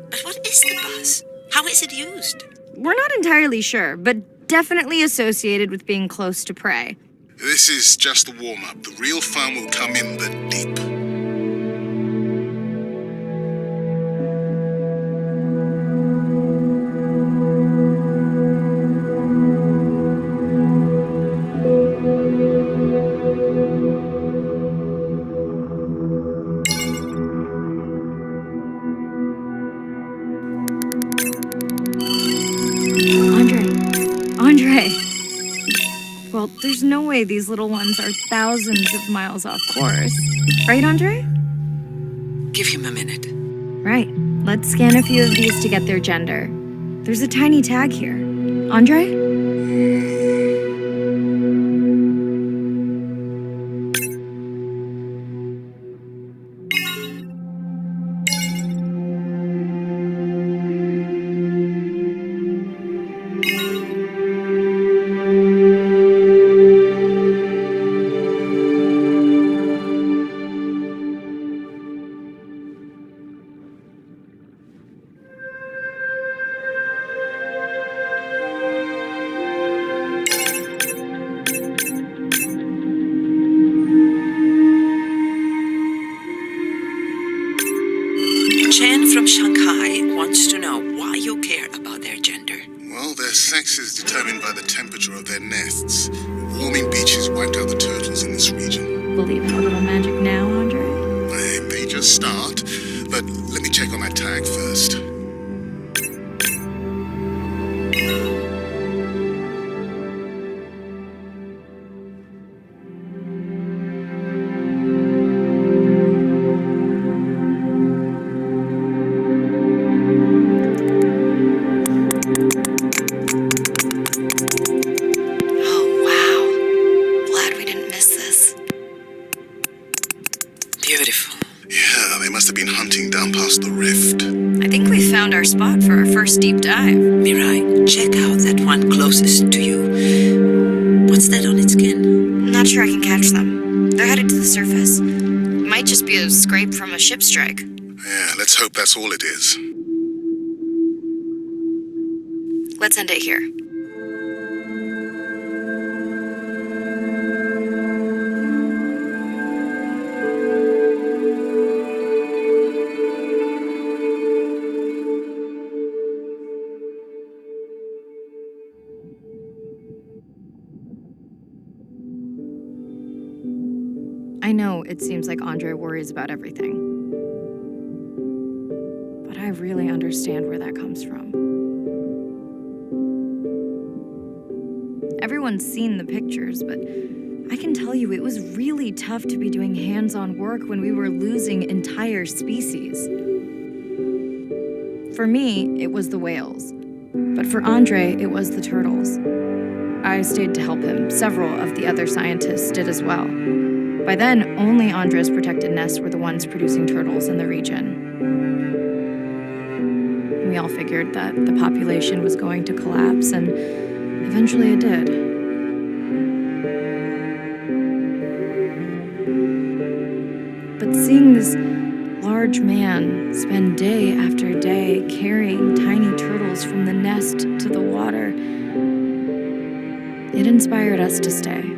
But what is the buzz? How is it used? We're not entirely sure, but definitely associated with being close to prey. This is just the warm-up. The real fun will come in the deep. Andre. Well, there's no way these little ones are thousands of miles off course. Right, Andre? Give him a minute. Right. Let's scan a few of these to get their gender. There's a tiny tag here. Andre? this region. Believe in a little magic now, Andre? I may just start, but let me check on that tag first. Oh, wow. Glad we didn't miss this. Beautiful. Yeah, they must have been hunting down past the rift. I think we found our spot for our first deep dive. Mirai, check out that one closest to you. What's that on its skin? Not sure I can catch them. They're headed to the surface. Might just be a scrape from a ship strike. Yeah, let's hope that's all it is. Let's end it here. I know it seems like Andre worries about everything. But I really understand where that comes from. Everyone's seen the pictures, but I can tell you it was really tough to be doing hands-on work when we were losing entire species. For me, it was the whales. But for Andre, it was the turtles. I stayed to help him. Several of the other scientists did as well. By then, only Andre's protected nests were the ones producing turtles in the region. We all figured that the population was going to collapse, and eventually it did. But seeing this large man spend day after day carrying tiny turtles from the nest to the water, it inspired us to stay.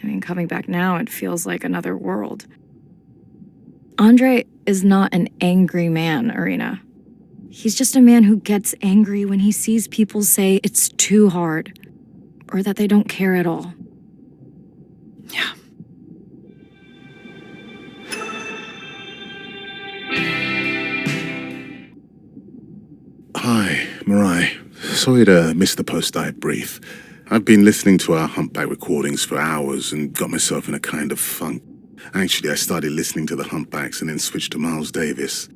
I mean, coming back now, it feels like another world. Andre is not an angry man, Irina. He's just a man who gets angry when he sees people say it's too hard, or that they don't care at all. Yeah. Hi, Mirai. Sorry to miss the post-dive brief. I've been listening to our humpback recordings for hours and got myself in a kind of funk. Actually, I started listening to the humpbacks and then switched to Miles Davis.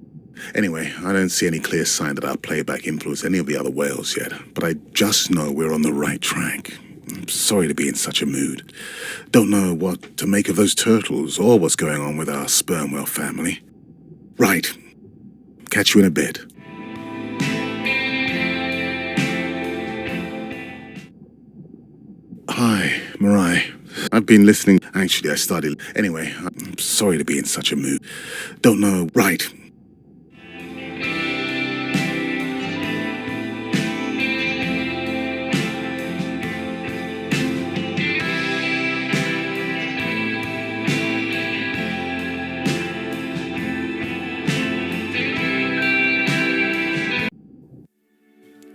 Anyway, I don't see any clear sign that our playback influenced any of the other whales yet, but I just know we're on the right track. I'm sorry to be in such a mood. Don't know what to make of those turtles or what's going on with our sperm whale family. Right. Catch you in a bit. Hi, Mirai. I've been listening. Actually, I started. Anyway, I'm sorry to be in such a mood. Don't know. Right.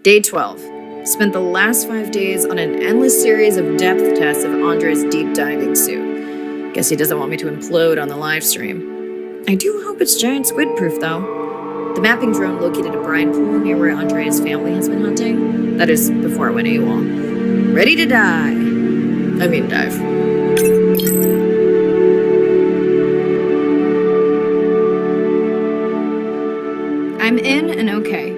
Day 12. Spent the last 5 days on an endless series of depth tests of Andre's deep diving suit. Guess he doesn't want me to implode on the live stream. I do hope it's giant squid proof, though. The mapping drone located a brine pool near where Andre's family has been hunting. That is before I went AWOL. Ready to die. I mean dive. I'm in and okay.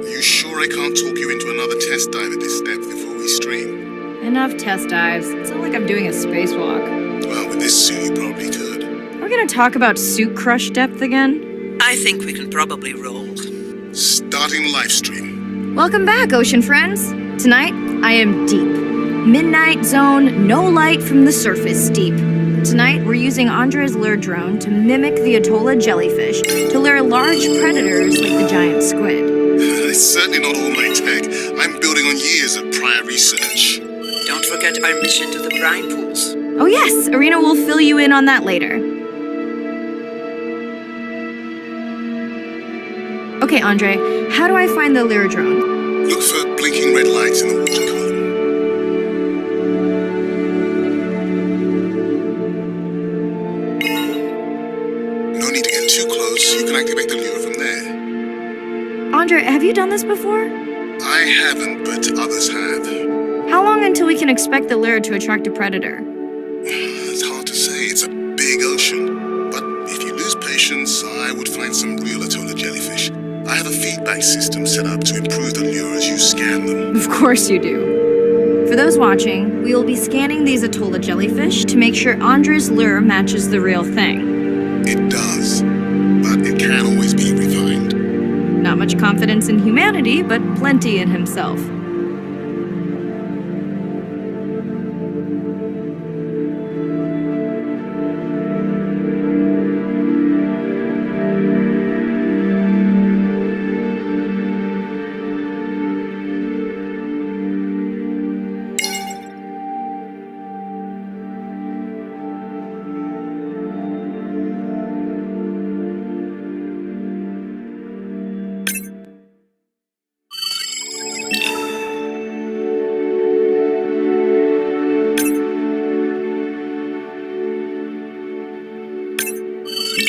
You sure I can't talk you into another test dive at this depth before we stream? Enough test dives. It's not like I'm doing a spacewalk. Well, with this suit, you probably could. Are we gonna talk about suit crush depth again? I think we can probably roll. Starting the live stream. Welcome back, ocean friends. Tonight, I am deep. Midnight zone, no light from the surface deep. Tonight, we're using Andre's lure drone to mimic the Atolla jellyfish to lure large predators like the giant squid. It's certainly not all my tech. I'm building on years of prior research. Don't forget our mission to the brine pools. Oh yes, Irina will fill you in on that later. Okay, Andre, how do I find the lure drone? Look for blinking red lights in the water column. No need to get too close. You can activate the lure from there. Andre, have you done this before? I haven't, but others have. How long until we can expect the lure to attract a predator? It's hard to say. It's a big ocean. But if you lose patience, I would find some real Atolla jellyfish. I have a feedback system set up to improve the lure as you scan them. Of course you do. For those watching, we will be scanning these Atolla jellyfish to make sure Andre's lure matches the real thing. It does, but it can always be refined. Not much confidence in humanity, but plenty in himself.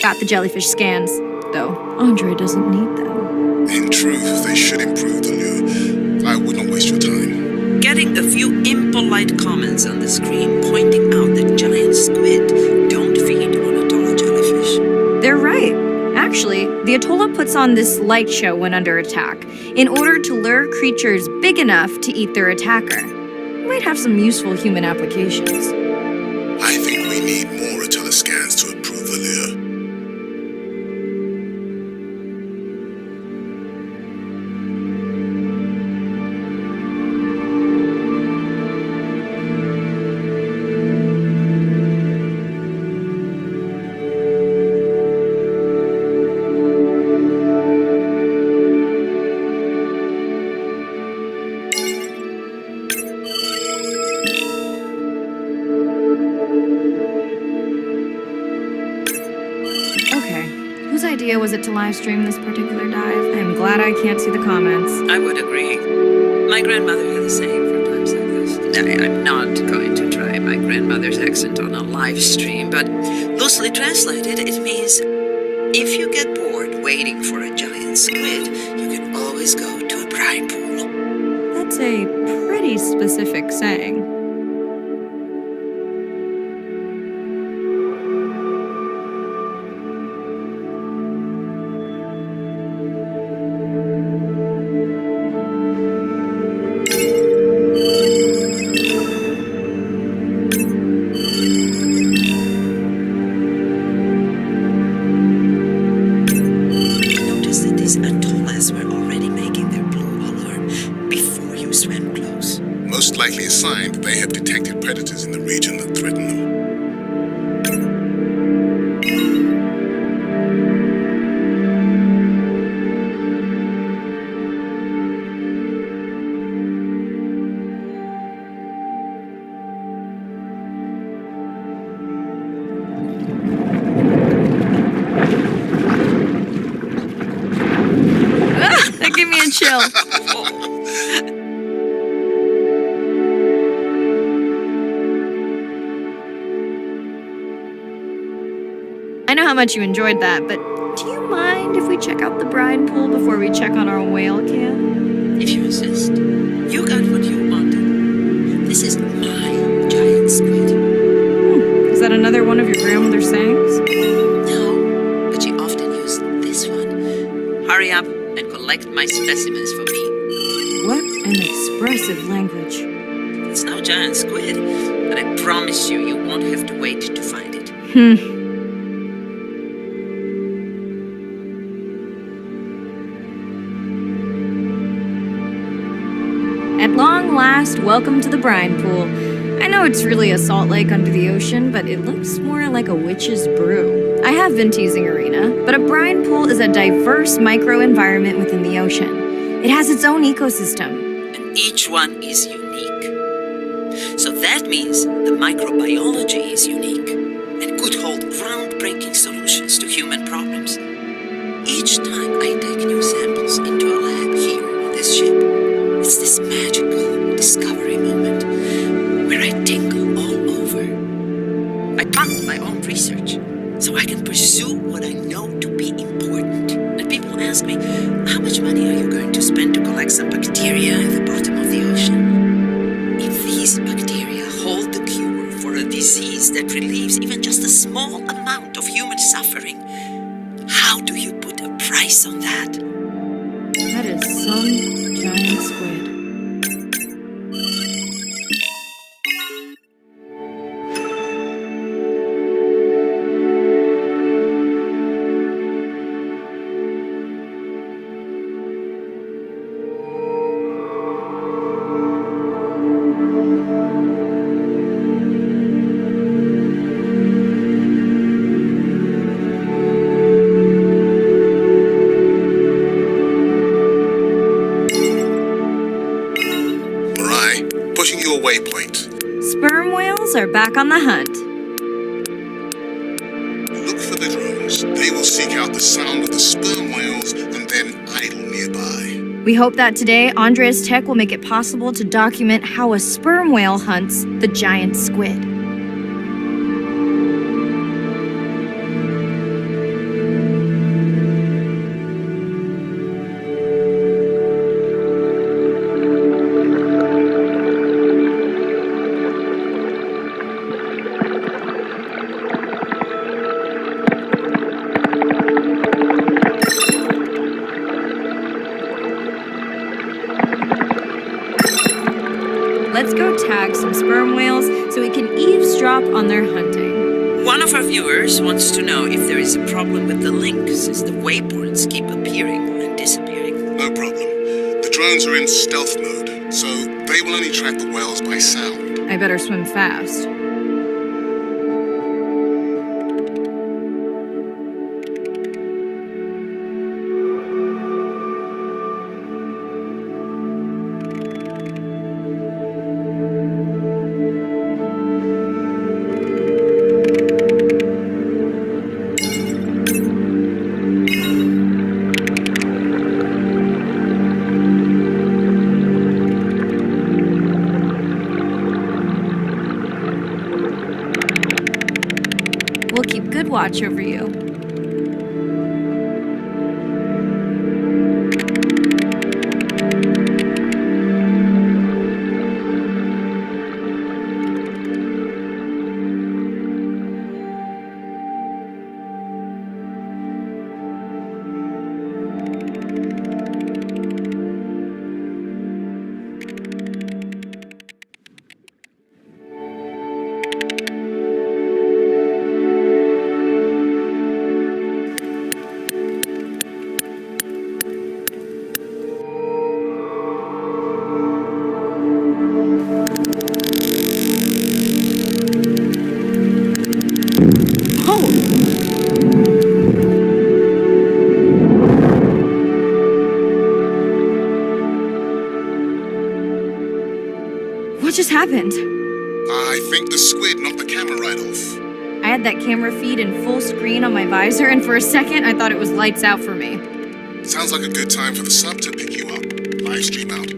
Got the jellyfish scans, though Andre doesn't need them. In truth, they should improve the lure. I wouldn't waste your time. Getting a few impolite comments on the screen pointing out that giant squid don't feed on Atolla jellyfish. They're right. Actually, the Atolla puts on this light show when under attack, in order to lure creatures big enough to eat their attacker. It might have some useful human applications. I think we need more Atolla scans to improve the lure. Whose idea was it to live stream this particular dive? I'm glad I can't see the comments. I would agree. My grandmother had the same for times like this. I'm not going to try my grandmother's accent on a live stream, but loosely translated, it means if you get bored waiting for a giant squid, you can always go to a brine pool. That's a pretty specific saying. Most likely a sign that they have detected predators in the region that threaten them. That gave me a chill. I know how much you enjoyed that, but do you mind if we check out the brine pool before we check on our whale cam? If you insist. You got what you wanted. This is my giant squid. Is that another one of your grandmother's sayings? No, but she often used this one. Hurry up and collect my specimens for me. What an expressive language. It's no giant squid, but I promise you, you won't have to wait to find it. At long last, welcome to the brine pool. I know it's really a salt lake under the ocean, but it looks more like a witch's brew. I have been teasing Arena, but a brine pool is a diverse microenvironment within the ocean. It has its own ecosystem. And each one is unique. So that means the microbiology is unique and could hold groundbreaking solutions to human problems. Each time I take new samples into a lab here on this ship, It's this magical discovery moment where I tingle all over. I fund my own research so I can pursue what I know to be important. And people ask me, how much money are you going to spend to collect some bacteria at the bottom of the ocean? If these bacteria hold the cure for a disease that relieves even just a small amount of human suffering, how do you put a price on that? That is some giant squid. Mirai, pushing your waypoint. Sperm whales are back on the hunt. Look for the drones. They will seek out the sound of the sperm whales and then idle nearby. We hope that today, Andrea's tech will make it possible to document how a sperm whale hunts the giant squid. Let's go tag some sperm whales so we can eavesdrop on their hunting. One of our viewers wants to know if there is a problem with the link since the waypoints keep appearing and disappearing. No problem. The drones are in stealth mode, so they will only track the whales by sound. I better swim fast. We'll keep good watch over you. What just happened? I think the squid knocked the camera right off. I had that camera feed in full screen on my visor, and for a second I thought it was lights out for me. Sounds like a good time for the sub to pick you up. Live stream out.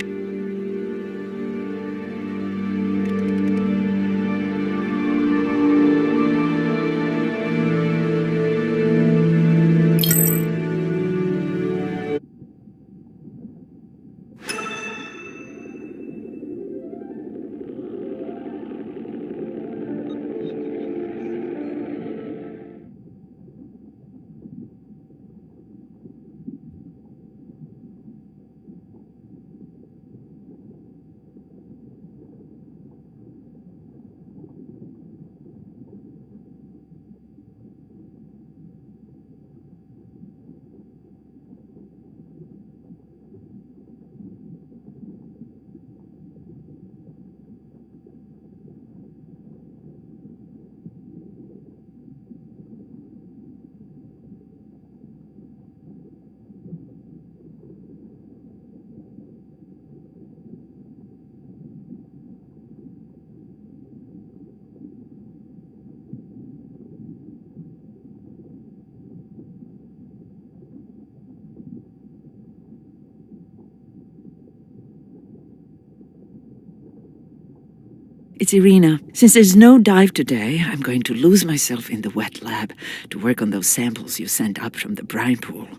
It's Irina. Since there's no dive today, I'm going to lose myself in the wet lab to work on those samples you sent up from the brine pool.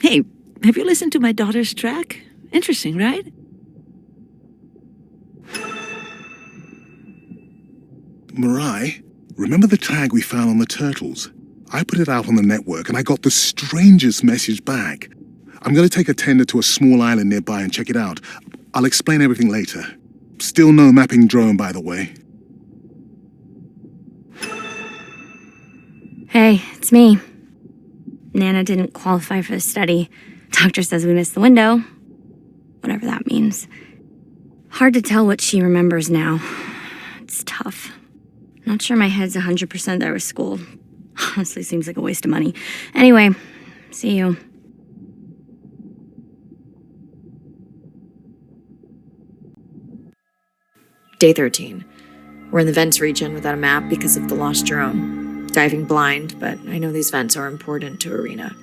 Hey, have you listened to my daughter's track? Interesting, right? Mirai, remember the tag we found on the turtles? I put it out on the network and I got the strangest message back. I'm going to take a tender to a small island nearby and check it out. I'll explain everything later. Still no mapping drone, by the way. Hey, it's me. Nana didn't qualify for the study. Doctor says we missed the window. Whatever that means. Hard to tell what she remembers now. It's tough. Not sure my head's 100% there with school. Honestly, seems like a waste of money. Anyway, see you. Day 13. We're in the vents region without a map because of the lost drone. Diving blind, but I know these vents are important to Arena.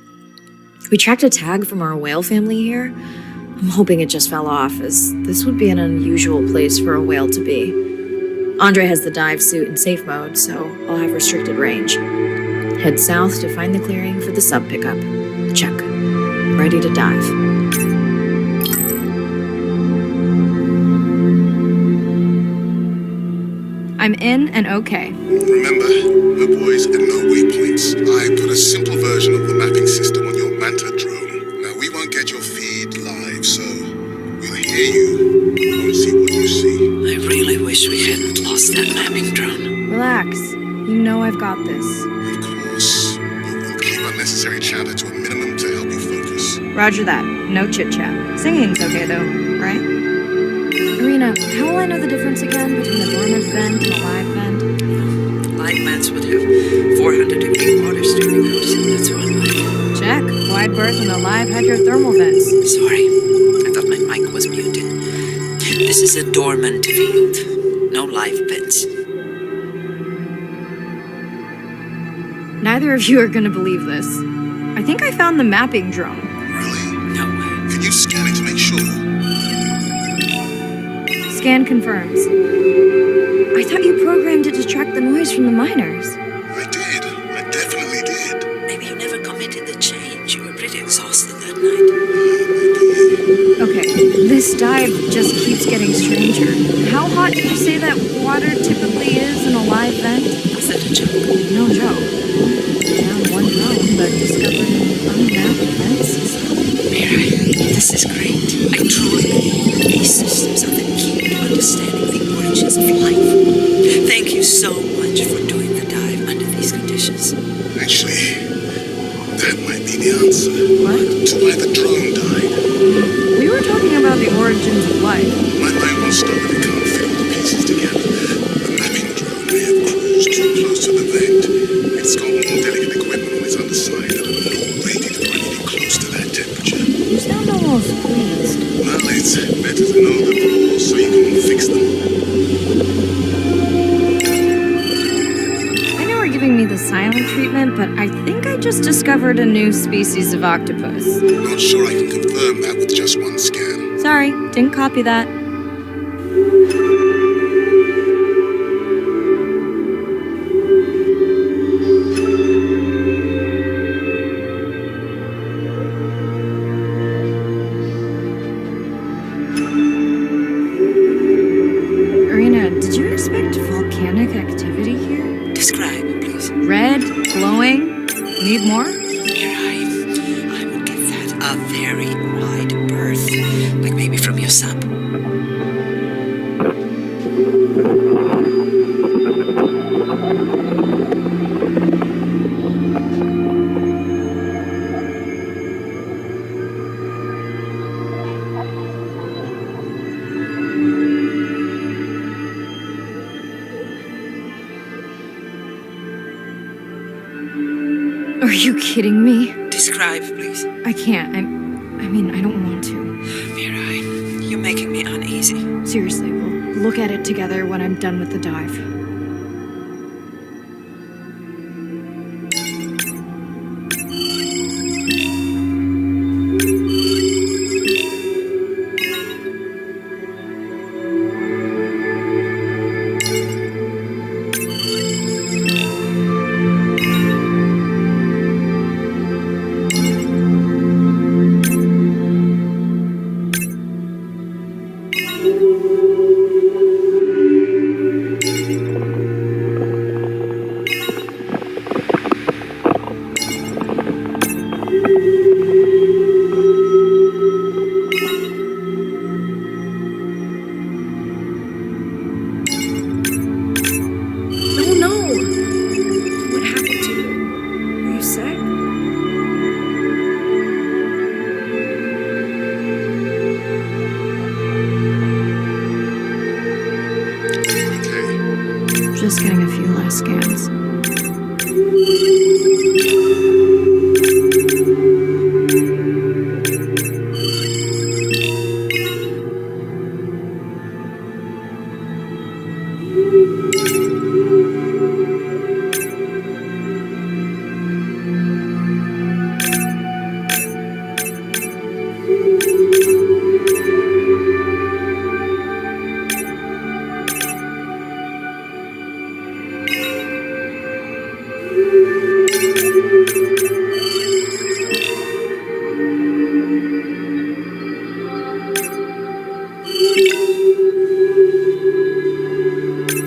We tracked a tag from our whale family here. I'm hoping it just fell off, as this would be an unusual place for a whale to be. Andre has the dive suit in safe mode, so I'll have restricted range. Head south to find the clearing for the sub pickup. Check. Ready to dive. I'm in and okay. Remember, no buoys and no waypoints. I put a simple version of the mapping system on your Manta drone. Now, we won't get your feed live, so we'll hear you. Won't see what you see. I really wish we hadn't lost that mapping drone. Relax. You know I've got this. Of course, but we'll keep unnecessary chatter to a minimum to help you focus. Roger that. No chit-chat. Singing's okay, though, right? Arena, how will I know the difference again between a dormant vent and a live vent? Live vents would have 400-degree water streaming out, so that's one way. Check. Wide berth and the live hydrothermal vents. Sorry, I thought my mic was muted. This is a dormant field. No live vents. Neither of you are gonna believe this. I think I found the mapping drone. Really? No way. Can you scan it to make sure? Scan confirms. I thought you programmed it to track the noise from the miners. I did. I definitely did. Maybe you never committed the change. You were pretty exhausted that night. Okay, this dive just keeps getting stranger. How hot did you say that water typically is in a live vent? Was that a joke? No joke. Found one drone, but discovered an unmapped vent system. Mirai, this is great. I truly believe these systems are the key to understanding the origins of life. Thank you so much for doing the dive under these conditions. Actually, that might be the answer. What? To why the drone died. We were talking about the origins of life. My mind won't stop if it can't fit all the pieces together. The mapping drone may have cruised too close to the vent. It's got more delicate equipment on its underside and not rated for anything close to that temperature. You sound almost pleased. Well, it's better to know the flaws so you can fix them. I know we're giving me the silent treatment, but I think I just discovered a new species of octopus. Not sure I can confirm that with just one scan. Sorry, didn't copy that. Arena, did you expect volcanic activity here? Describe, please. Red, glowing. Need more? Mirai, I would give that a very wide berth. Like maybe from your sub. Are you kidding me? Describe, please. I can't. I mean, I don't want to. Mirai, you're making me uneasy. Seriously, we'll look at it together when I'm done with the dive. Oh no! What happened to you? Are you sick? Okay. Just getting a few last scans.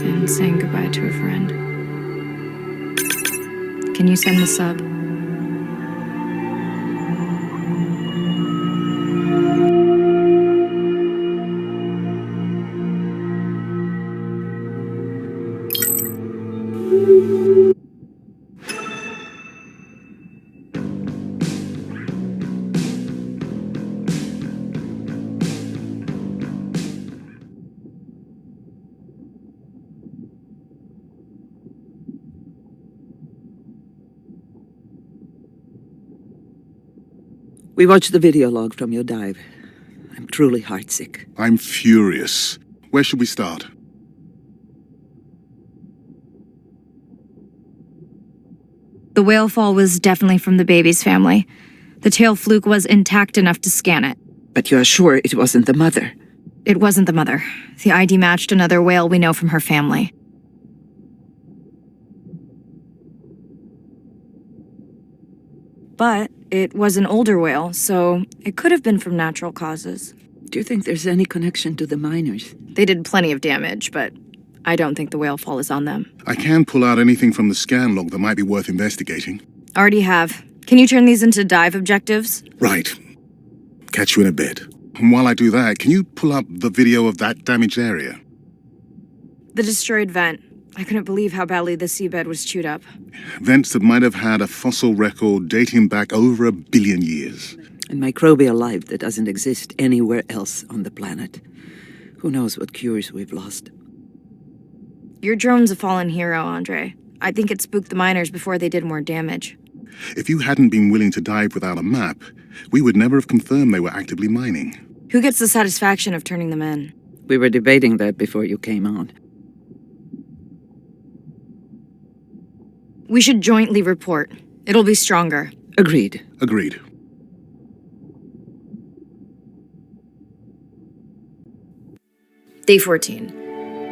And saying goodbye to a friend. Can you send the sub? We watched the video log from your dive. I'm truly heartsick. I'm furious. Where should we start? The whale fall was definitely from the baby's family. The tail fluke was intact enough to scan it. But you're sure it wasn't the mother? It wasn't the mother. The ID matched another whale we know from her family. But it was an older whale, so it could have been from natural causes. Do you think there's any connection to the miners? They did plenty of damage, but I don't think the whale fall is on them. I can pull out anything from the scan log that might be worth investigating. Already have. Can you turn these into dive objectives? Right. Catch you in a bit. And while I do that, can you pull up the video of that damaged area? The destroyed vent. I couldn't believe how badly the seabed was chewed up. Vents that might have had a fossil record dating back over 1 billion years. And microbial life that doesn't exist anywhere else on the planet. Who knows what cures we've lost. Your drone's a fallen hero, Andre. I think it spooked the miners before they did more damage. If you hadn't been willing to dive without a map, we would never have confirmed they were actively mining. Who gets the satisfaction of turning them in? We were debating that before you came on. We should jointly report. It'll be stronger. Agreed. Agreed. Day 14.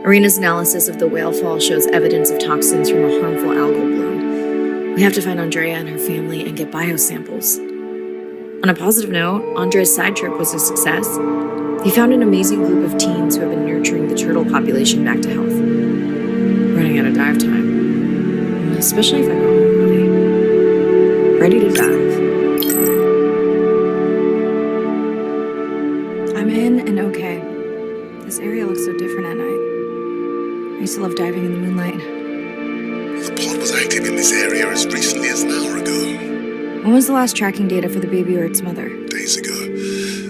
Arena's analysis of the whale fall shows evidence of toxins from a harmful algal bloom. We have to find Andrea and her family and get biosamples. On a positive note, Andre's side trip was a success. He found an amazing group of teens who have been nurturing the turtle population back to health. Running out of dive time. Especially if I go home early. Ready to dive. I'm in and okay. This area looks so different at night. I used to love diving in the moonlight. The pod was active in this area as recently as an hour ago. When was the last tracking data for the baby or its mother? Days ago.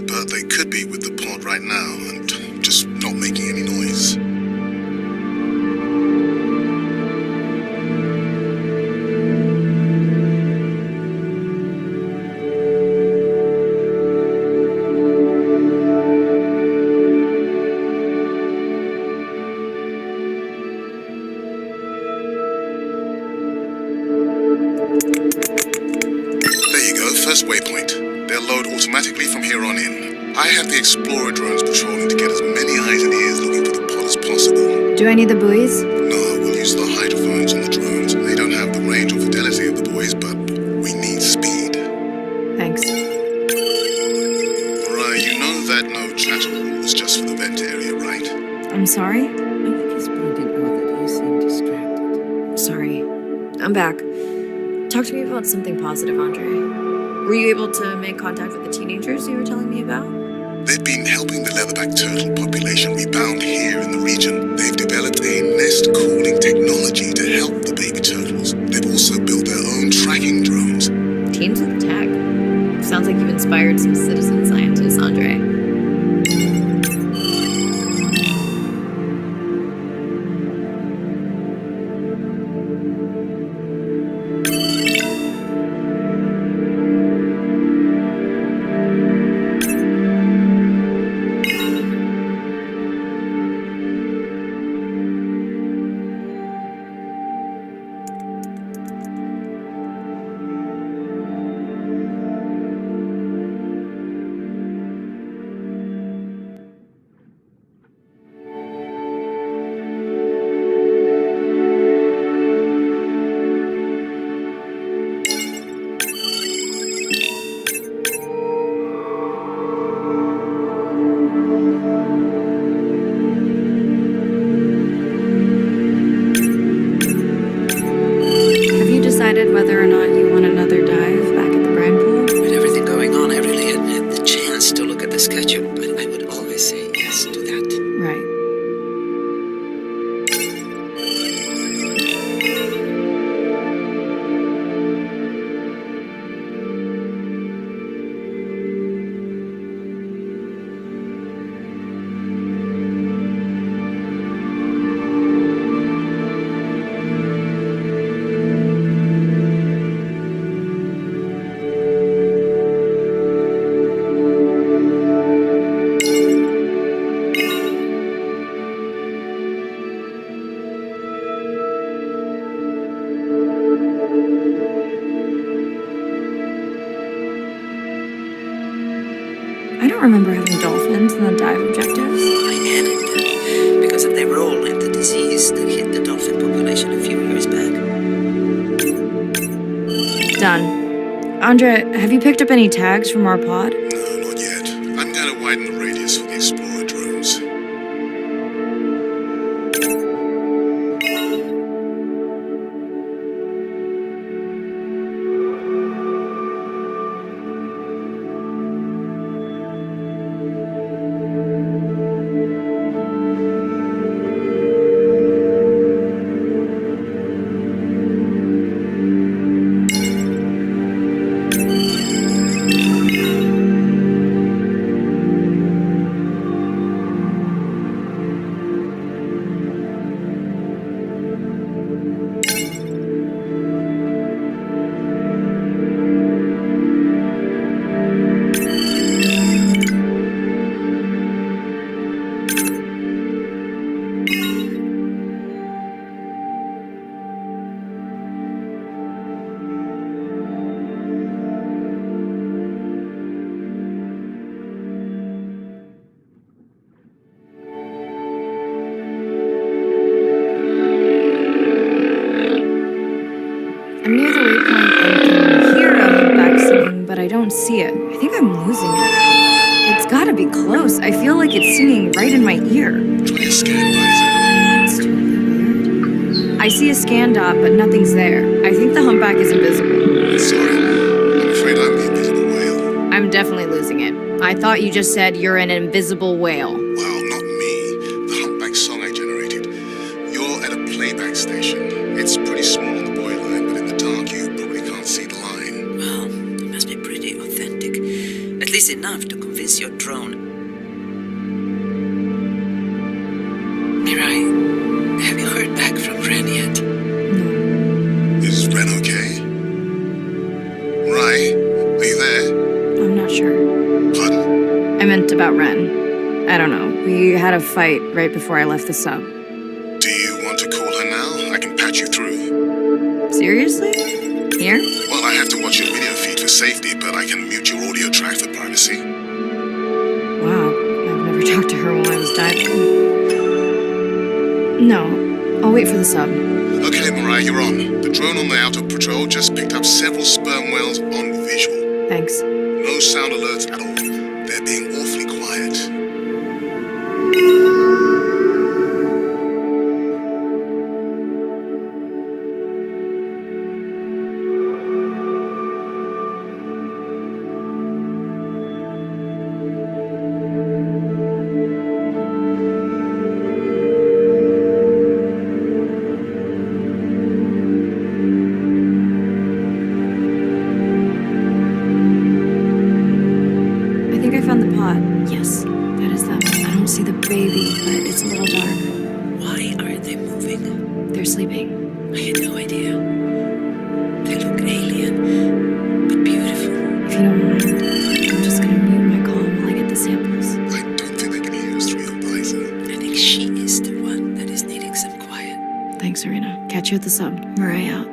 But they could be with the pod right now and just not making any noise. First waypoint. They'll load automatically from here on in. I have the Explorer drones patrolling to get as many eyes and ears looking for the pod as possible. Do I need the buoys? No, we'll use the hydrophones on the drones. They don't have the range or fidelity of the buoys, but we need speed. Thanks. Mirai, you know that no chatter rule was just for the vent area, I'm sorry? I think he's pointing out that you seem distracted. Sorry. I'm back. Talk to me about something positive, Andre. Were you able to make contact with the teenagers you were telling me about? They've been helping the leatherback turtle population rebound here in the region. They've developed a nest cooling technology to help the baby turtles. They've also built their own tracking drones. Teams with tech. Sounds like you've inspired some citizen scientists, Andre. Decided whether or not you want another dive back at the Brine pool? With everything going on, I really hadn't had the chance to look at the SketchUp, but I would always say yes to that. Right. I don't remember having dolphins in the dive objectives. I added them because of their role in the disease that hit the dolphin population a few years back. Done. Andre, have you picked up any tags from our pod? No, not yet. I'm going to widen the radius for the Explorer drones. I'm near the waypoint and can hear a humpback singing, but I don't see it. I think I'm losing it. It's gotta be close. I feel like it's singing right in my ear. Try a scan visor. That's totally weird. I see a scan dot, but nothing's there. I think the humpback is invisible. Sorry, I'm afraid I'm the invisible whale. I'm definitely losing it. I thought you just said you're an invisible whale. Well, not me. The humpback song I generated. You're at a playback station. It's pretty small on the buoy line, but in the dark you probably can't see the line. Well, it must be pretty authentic. At least enough to convince your drone. Mirai, have you heard back from Ren yet? Is Ren okay? Rai, are you there? I'm not sure. Pardon? I meant about Ren. I don't know. We had a fight right before I left the sub. Do you want to call her now? I can patch you through. Seriously? Here? Well, I have to watch your video feed for safety, but I can mute your audio track for privacy. Wow, I've never talked to her while I was diving. No, I'll wait for the sub. Okay, Mirai, you're on. The drone on the outer patrol just picked up several sperm whales on visual. Thanks. No sound alerts at all. They're being awfully quiet. Thanks, Serena. Catch you at the sub. Mirai out.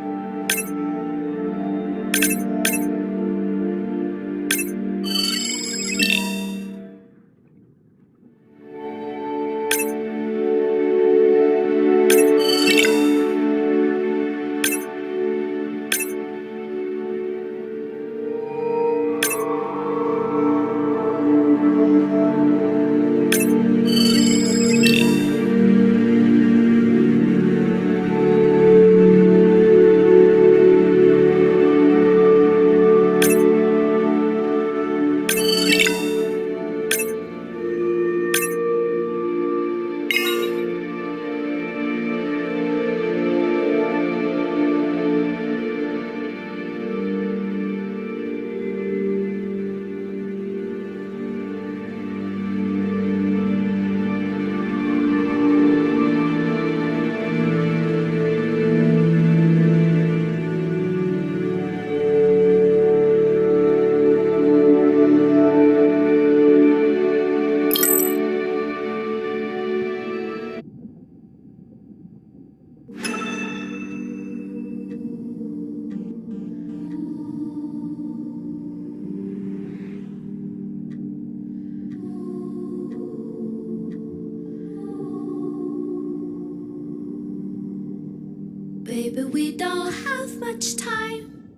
Baby, we don't have much time.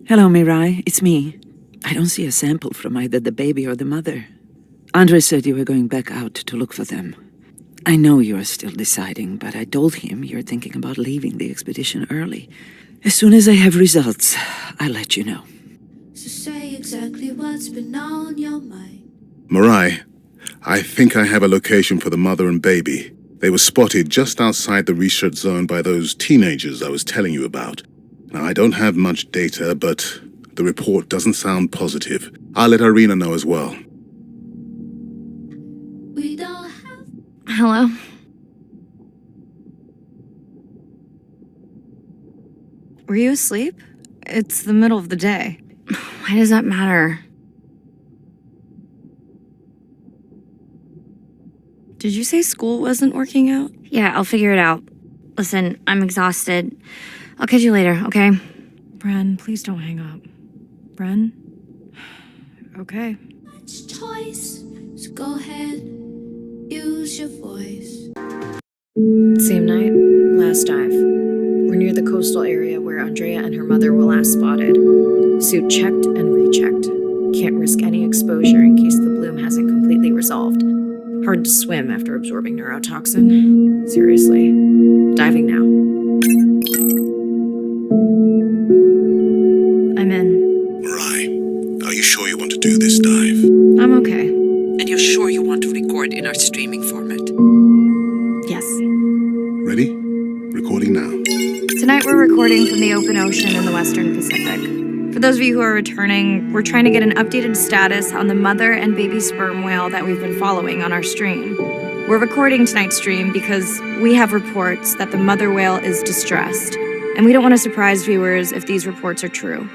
Hello, Mirai. It's me. I don't see a sample from either the baby or the mother. Andre said you were going back out to look for them. I know you are still deciding, but I told him you're thinking about leaving the expedition early. As soon as I have results, I'll let you know. So say exactly what's been on your mind. Mirai, I think I have a location for the mother and baby. They were spotted just outside the research zone by those teenagers I was telling you about. Now, I don't have much data, but the report doesn't sound positive. I'll let Irina know as well. We don't have. Hello? Were you asleep? It's the middle of the day. Why does that matter? Did you say school wasn't working out? Yeah, I'll figure it out. Listen, I'm exhausted. I'll catch you later, okay? Bren, please don't hang up. Bren? Okay. Much choice, so go ahead, use your voice. Same night, last dive. We're near the coastal area where Andrea and her mother were last spotted. Suit checked and rechecked. Can't risk any exposure in case the bloom hasn't completely resolved. Hard to swim after absorbing neurotoxin. Seriously. Diving now. I'm in. Mirai, are you sure you want to do this dive? I'm okay. And you're sure you want to record in our streaming format? Yes. Ready? Recording now. Tonight we're recording from the open ocean in the Western Pacific. For those of you who are returning, we're trying to get an updated status on the mother and baby sperm whale that we've been following on our stream. We're recording tonight's stream because we have reports that the mother whale is distressed, and we don't want to surprise viewers if these reports are true.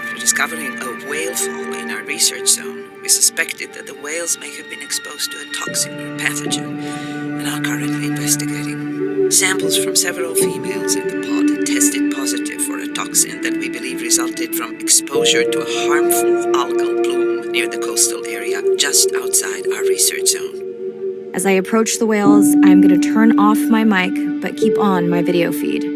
After discovering a whale fall in our research zone, we suspected that the whales may have been exposed to a toxin or pathogen, and are currently investigating. Samples from several females in the pod tested positive for a toxin that we believe resulted from exposure to a harmful algal bloom near the coastal area just outside our research zone. As I approach the whales, I'm going to turn off my mic, but keep on my video feed. No.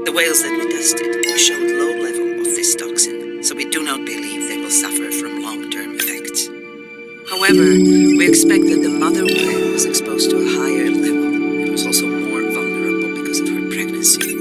The whales that we tested showed low level of this toxin, so we do not believe they will suffer from long-term effects. However, we expect that the mother whale was exposed to a higher level and was also more vulnerable because of her pregnancy.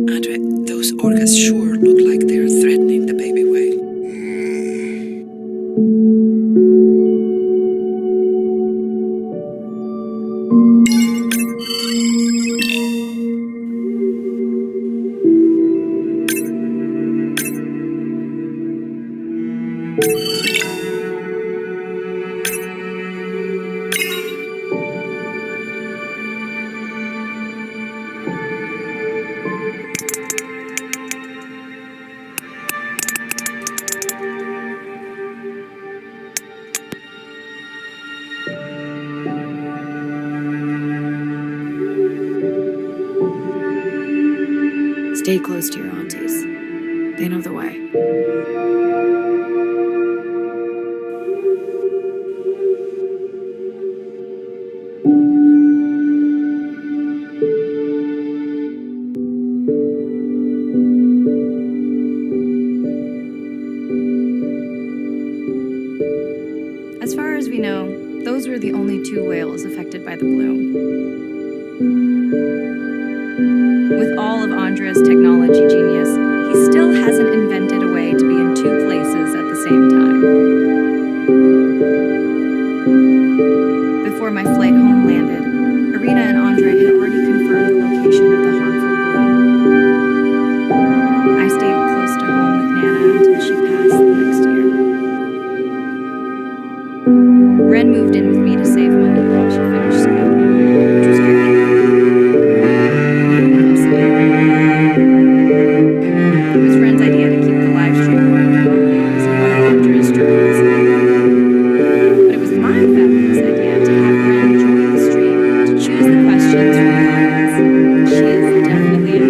Andre, those orcas sure look like they're threatening the baby whale. Stay close to your aunties. They know the way. As far as we know, those were the only 2 whales affected by the bloom. With all of Andre's technology genius, he still hasn't invented a way to be in 2 places at the same time. Before my flight home landed, Irina and Andre had already confirmed the location of the harmful bloom. I stayed close to home with Nana until she passed the next year. Ren moved in with me to save money while she finished school, which was great. It was Ren's idea to keep the live stream going while he was in one of Andre's drones. But it was my fabulous idea to have Ren join the stream to choose the questions from the audience. She is definitely a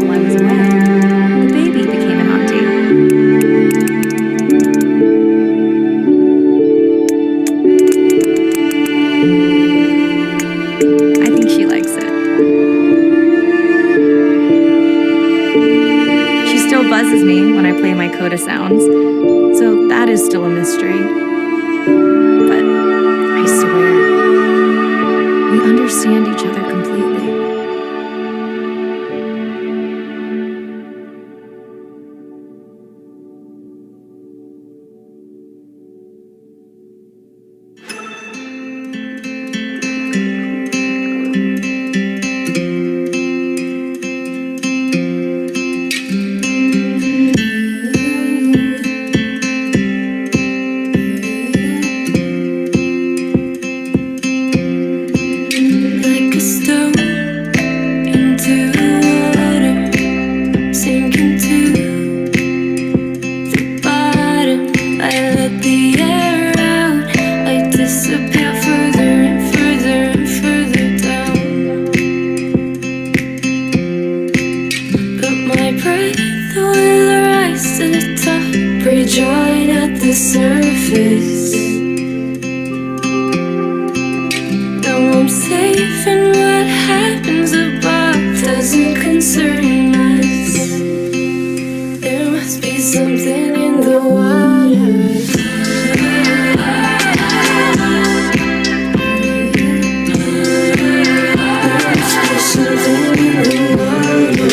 While I was away, the baby became an auntie. I think she likes it. She still buzzes me when I play my coda sounds, so that is still a mystery. But I swear, we understand each other completely. Like a stone into water, sinking to the bottom. I let the air out, I disappear further and further and further down. But my breath will rise to the top, rejoin at the surface. Now I'm safe, and what happens above doesn't concern us. There must be something in the water. There must be something in the water.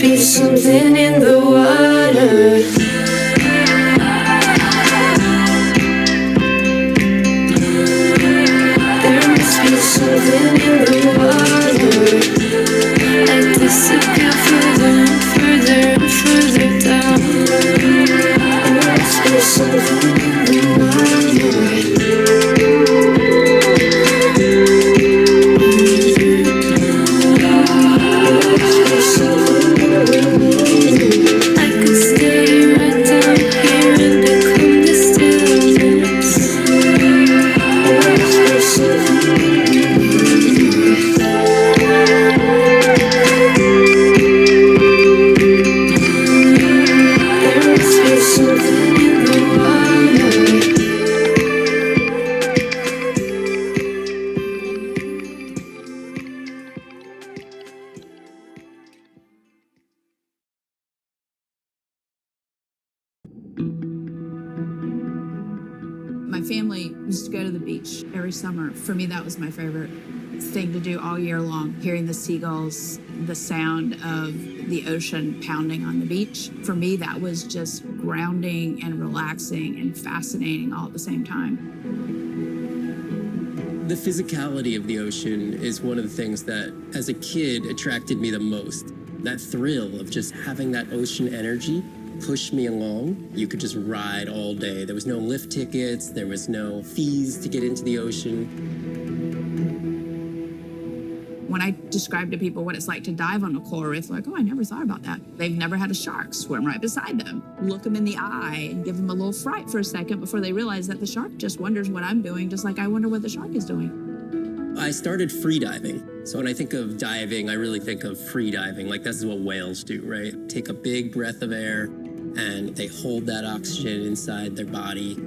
be something in the water. There must be something in the water. I disappear further and further and further down. There must be something in the water. I could stay right down here and become the stillness. There must be something in the water. My family used to go to the beach every summer. For me, that was my favorite thing to do all year long. Hearing the seagulls, the sound of the ocean pounding on the beach. For me, that was just grounding and relaxing and fascinating all at the same time. The physicality of the ocean is one of the things that, as a kid, attracted me the most. That thrill of just having that ocean energy push me along. You could just ride all day. There was no lift tickets, there was no fees to get into the ocean. When I describe to people what it's like to dive on a coral reef, they're like, oh, I never thought about that. They've never had a shark swim right beside them. Look them in the eye and give them a little fright for a second before they realize that the shark just wonders what I'm doing, just like I wonder what the shark is doing. I started free diving. So when I think of diving, I really think of free diving. Like this is what whales do, right? Take a big breath of air and they hold that oxygen inside their body.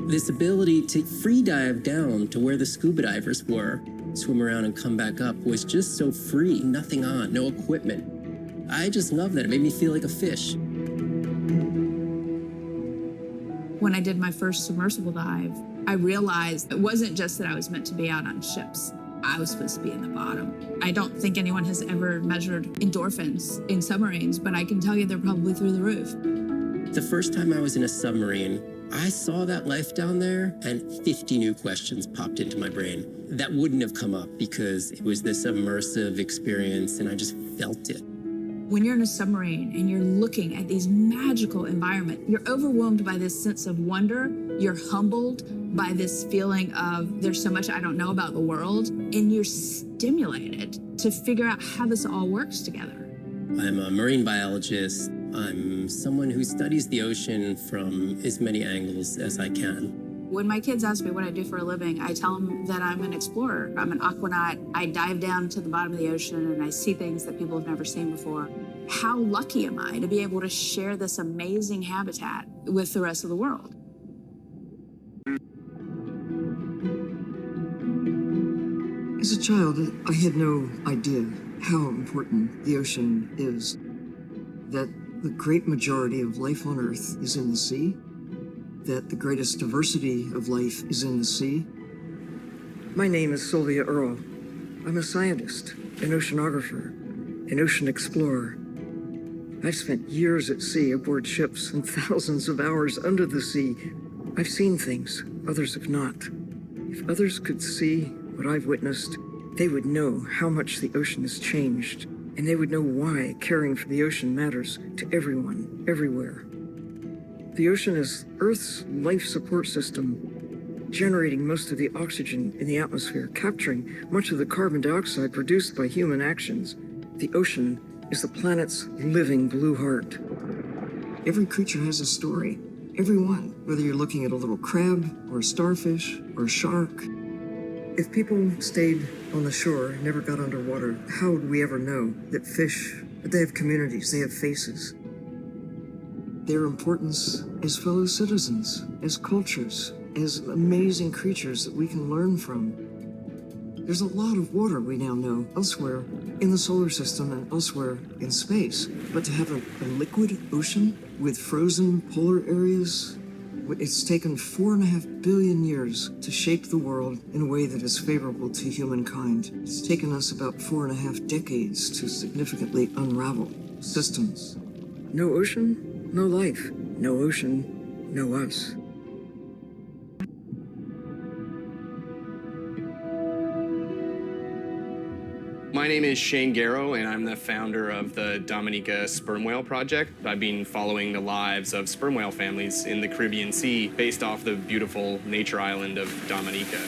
This ability to free dive down to where the scuba divers were, swim around and come back up, was just so free, nothing on, no equipment. I just love that. It made me feel like a fish. When I did my first submersible dive, I realized it wasn't just that I was meant to be out on ships. I was supposed to be in the bottom. I don't think anyone has ever measured endorphins in submarines, but I can tell you they're probably through the roof. The first time I was in a submarine, I saw that life down there and 50 new questions popped into my brain that wouldn't have come up because it was this immersive experience and I just felt it. When you're in a submarine and you're looking at these magical environments, you're overwhelmed by this sense of wonder. You're humbled by this feeling of there's so much I don't know about the world, and you're stimulated to figure out how this all works together. I'm a marine biologist. I'm someone who studies the ocean from as many angles as I can. When my kids ask me what I do for a living, I tell them that I'm an explorer. I'm an aquanaut. I dive down to the bottom of the ocean and I see things that people have never seen before. How lucky am I to be able to share this amazing habitat with the rest of the world? As a child, I had no idea how important the ocean is. That the great majority of life on Earth is in the sea. That the greatest diversity of life is in the sea. My name is Sylvia Earle. I'm a scientist, an oceanographer, an ocean explorer. I've spent years at sea aboard ships and thousands of hours under the sea. I've seen things others have not. If others could see what I've witnessed, they would know how much the ocean has changed, and they would know why caring for the ocean matters to everyone, everywhere. The ocean is Earth's life support system, generating most of the oxygen in the atmosphere, capturing much of the carbon dioxide produced by human actions. The ocean is the planet's living blue heart. Every creature has a story. Every one, whether you're looking at a little crab, or a starfish, or a shark. If people stayed on the shore, never got underwater, how would we ever know that fish, that they have communities, they have faces? Their importance as fellow citizens, as cultures, as amazing creatures that we can learn from. There's a lot of water we now know elsewhere in the solar system and elsewhere in space. But to have a liquid ocean with frozen polar areas, It's taken 4.5 billion years to shape the world in a way that is favorable to humankind. It's taken us about 4.5 decades to significantly unravel systems. No ocean, no life. No ocean, no us. My name is Shane Garrow, and I'm the founder of the Dominica Sperm Whale Project. I've been following the lives of sperm whale families in the Caribbean Sea based off the beautiful nature island of Dominica.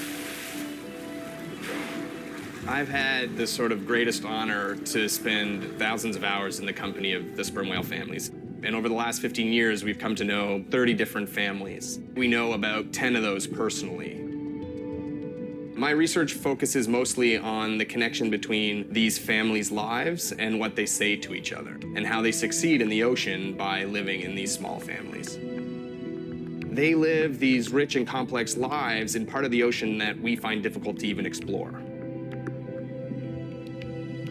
I've had the sort of greatest honor to spend thousands of hours in the company of the sperm whale families. And over the last 15 years, we've come to know 30 different families. We know about 10 of those personally. My research focuses mostly on the connection between these families' lives and what they say to each other, and how they succeed in the ocean by living in these small families. They live these rich and complex lives in part of the ocean that we find difficult to even explore.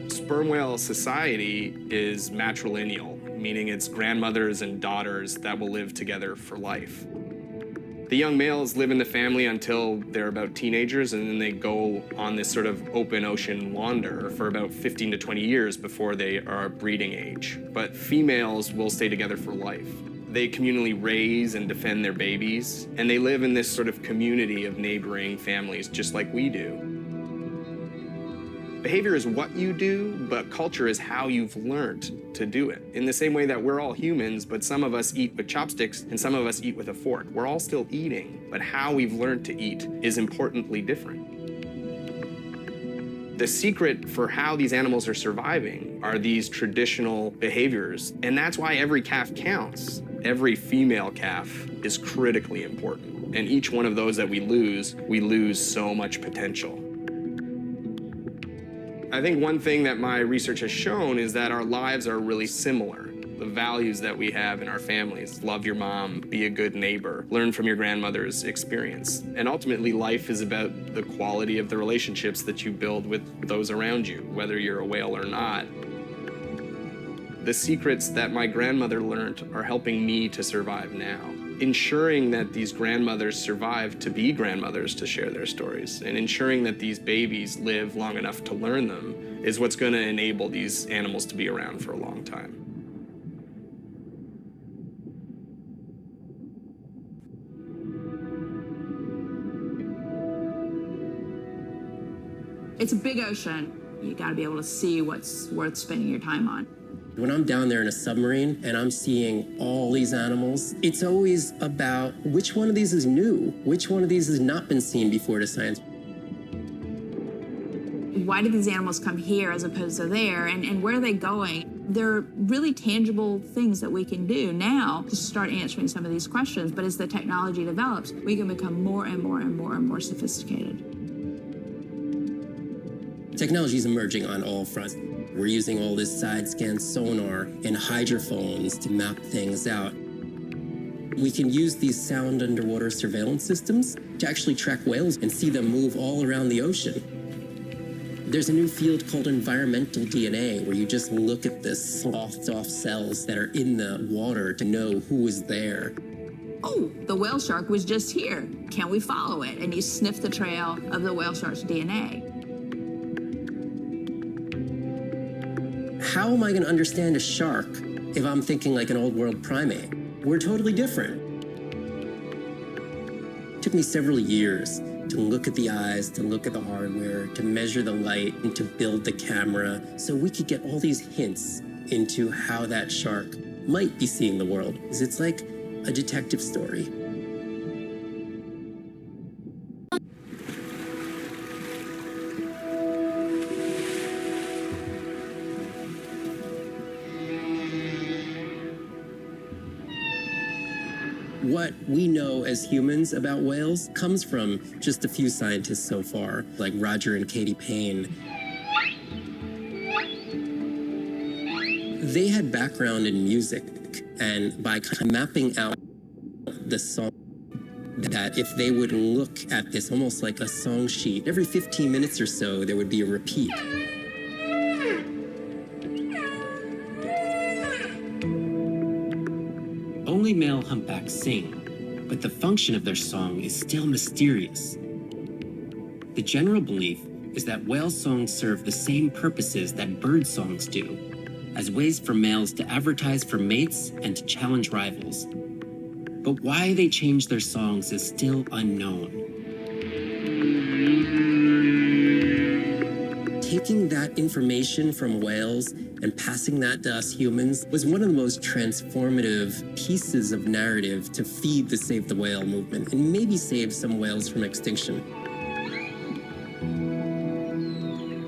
Sperm whale society is matrilineal, meaning it's grandmothers and daughters that will live together for life. The young males live in the family until they're about teenagers, and then they go on this sort of open ocean wander for about 15 to 20 years before they are breeding age. But females will stay together for life. They communally raise and defend their babies, and they live in this sort of community of neighboring families just like we do. Behavior is what you do, but culture is how you've learned to do it. In the same way that we're all humans, but some of us eat with chopsticks and some of us eat with a fork. We're all still eating, but how we've learned to eat is importantly different. The secret for how these animals are surviving are these traditional behaviors, and that's why every calf counts. Every female calf is critically important, and each one of those that we lose so much potential. I think one thing that my research has shown is that our lives are really similar. The values that we have in our families, love your mom, be a good neighbor, learn from your grandmother's experience. And ultimately, life is about the quality of the relationships that you build with those around you, whether you're a whale or not. The secrets that my grandmother learned are helping me to survive now. Ensuring that these grandmothers survive to be grandmothers to share their stories, and ensuring that these babies live long enough to learn them is what's going to enable these animals to be around for a long time. It's a big ocean. You got to be able to see what's worth spending your time on. When I'm down there in a submarine and I'm seeing all these animals, it's always about which one of these is new, which one of these has not been seen before to science. Why did these animals come here as opposed to there, and where are they going? There are really tangible things that we can do now to start answering some of these questions, but as the technology develops, we can become more and more and more and more sophisticated. Technology is emerging on all fronts. We're using all this side-scan sonar and hydrophones to map things out. We can use these sound underwater surveillance systems to actually track whales and see them move all around the ocean. There's a new field called environmental DNA, where you just look at the sloughed-off cells that are in the water to know who is there. Oh, the whale shark was just here. Can we follow it? And you sniff the trail of the whale shark's DNA. How am I going to understand a shark if I'm thinking like an old world primate? We're totally different. It took me several years to look at the eyes, to look at the hardware, to measure the light, and to build the camera so we could get all these hints into how that shark might be seeing the world. Because it's like a detective story. What we know as humans about whales comes from just a few scientists so far, like Roger and Katie Payne. They had background in music, and by mapping out the song, that if they would look at this almost like a song sheet, every 15 minutes or so, there would be a repeat. Only male humpbacks sing, but the function of their song is still mysterious. The general belief is that whale songs serve the same purposes that bird songs do, as ways for males to advertise for mates and to challenge rivals. But why they change their songs is still unknown. Taking that information from whales and passing that to us humans was one of the most transformative pieces of narrative to feed the Save the Whale movement and maybe save some whales from extinction.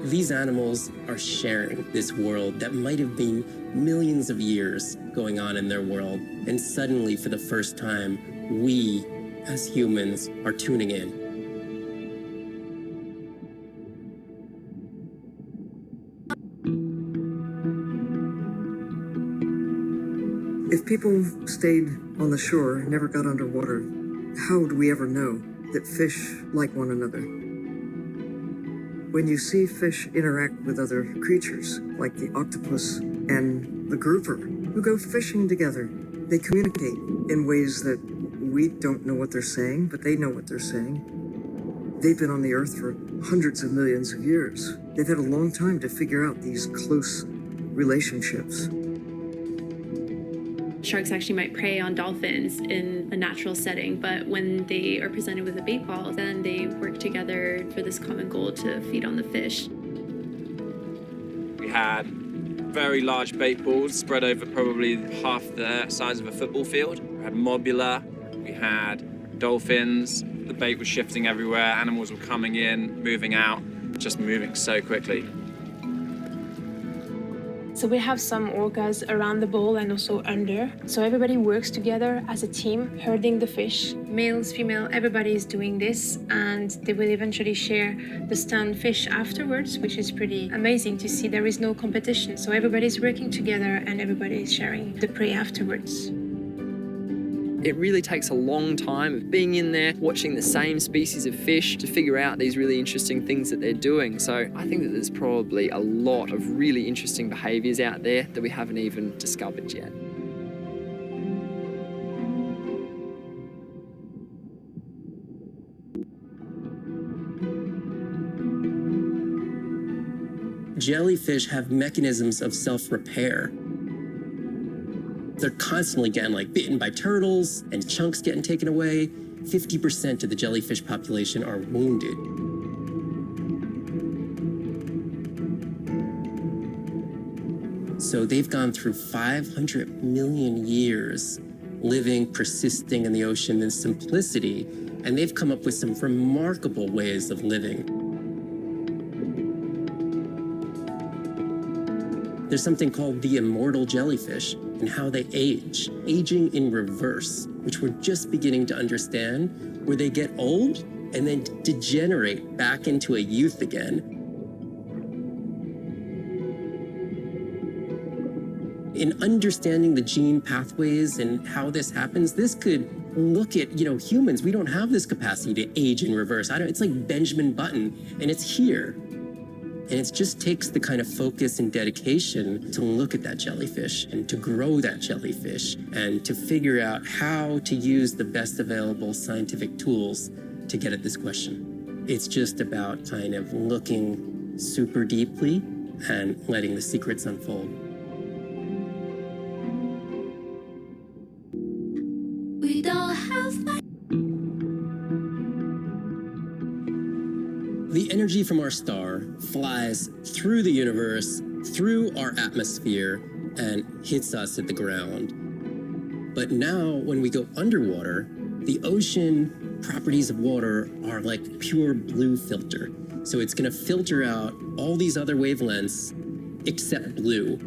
These animals are sharing this world that might have been millions of years going on in their world, and suddenly, for the first time, we, as humans, are tuning in. If people stayed on the shore and never got underwater, how would we ever know that fish like one another? When you see fish interact with other creatures, like the octopus and the grouper, who go fishing together, they communicate in ways that we don't know what they're saying, but they know what they're saying. They've been on the earth for hundreds of millions of years. They've had a long time to figure out these close relationships. Sharks actually might prey on dolphins in a natural setting, but when they are presented with a bait ball, then they work together for this common goal to feed on the fish. We had very large bait balls spread over probably half the size of a football field. We had mobula, we had dolphins, the bait was shifting everywhere, animals were coming in, moving out, just moving so quickly. So we have some orcas around the bowl and also under. So everybody works together as a team, herding the fish. Males, female, everybody is doing this, and they will eventually share the stunned fish afterwards, which is pretty amazing to see. There is no competition. So everybody's working together and everybody is sharing the prey afterwards. It really takes a long time of being in there, watching the same species of fish to figure out these really interesting things that they're doing. So I think that there's probably a lot of really interesting behaviours out there that we haven't even discovered yet. Jellyfish have mechanisms of self-repair. They're constantly getting bitten by turtles and chunks getting taken away. 50% of the jellyfish population are wounded. So they've gone through 500 million years living, persisting in the ocean in simplicity, and they've come up with some remarkable ways of living. There's something called the immortal jellyfish and how they age, aging in reverse, which we're just beginning to understand, where they get old and then degenerate back into a youth again. In understanding the gene pathways and how this happens, this could look at, humans. We don't have this capacity to age in reverse. It's like Benjamin Button, and it's here. And it just takes the kind of focus and dedication to look at that jellyfish and to grow that jellyfish and to figure out how to use the best available scientific tools to get at this question. It's just about kind of looking super deeply and letting the secrets unfold. We don't have that. The energy from our star flies through the universe, through our atmosphere, and hits us at the ground. But now, when we go underwater, the ocean properties of water are like pure blue filter. So it's gonna filter out all these other wavelengths except blue.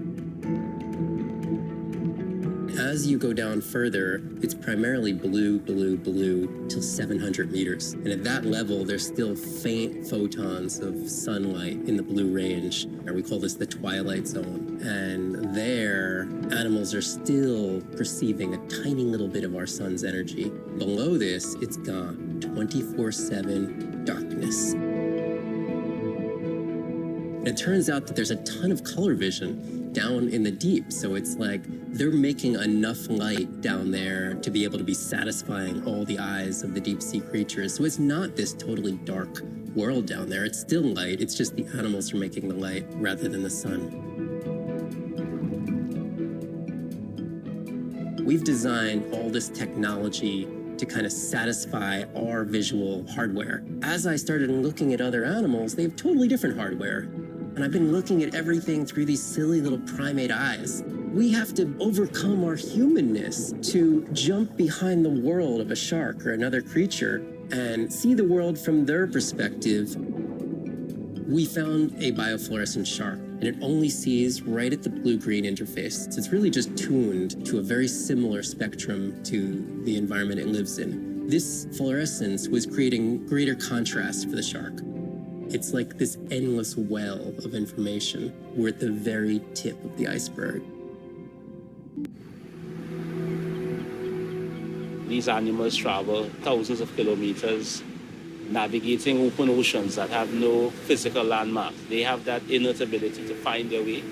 As you go down further, it's primarily blue, blue, blue till 700 meters. And at that level, there's still faint photons of sunlight in the blue range. And we call this the twilight zone. And there, animals are still perceiving a tiny little bit of our sun's energy. Below this, it's gone. 24/7 darkness. And it turns out that there's a ton of color vision down in the deep. So it's like they're making enough light down there to be able to be satisfying all the eyes of the deep sea creatures. So it's not this totally dark world down there. It's still light. It's just the animals are making the light rather than the sun. We've designed all this technology to kind of satisfy our visual hardware. As I started looking at other animals, they have totally different hardware. And I've been looking at everything through these silly little primate eyes. We have to overcome our humanness to jump behind the world of a shark or another creature and see the world from their perspective. We found a biofluorescent shark, and it only sees right at the blue-green interface. So it's really just tuned to a very similar spectrum to the environment it lives in. This fluorescence was creating greater contrast for the shark. It's like this endless well of information. We're at the very tip of the iceberg. These animals travel thousands of kilometers, navigating open oceans that have no physical landmarks. They have that innate ability to find their way.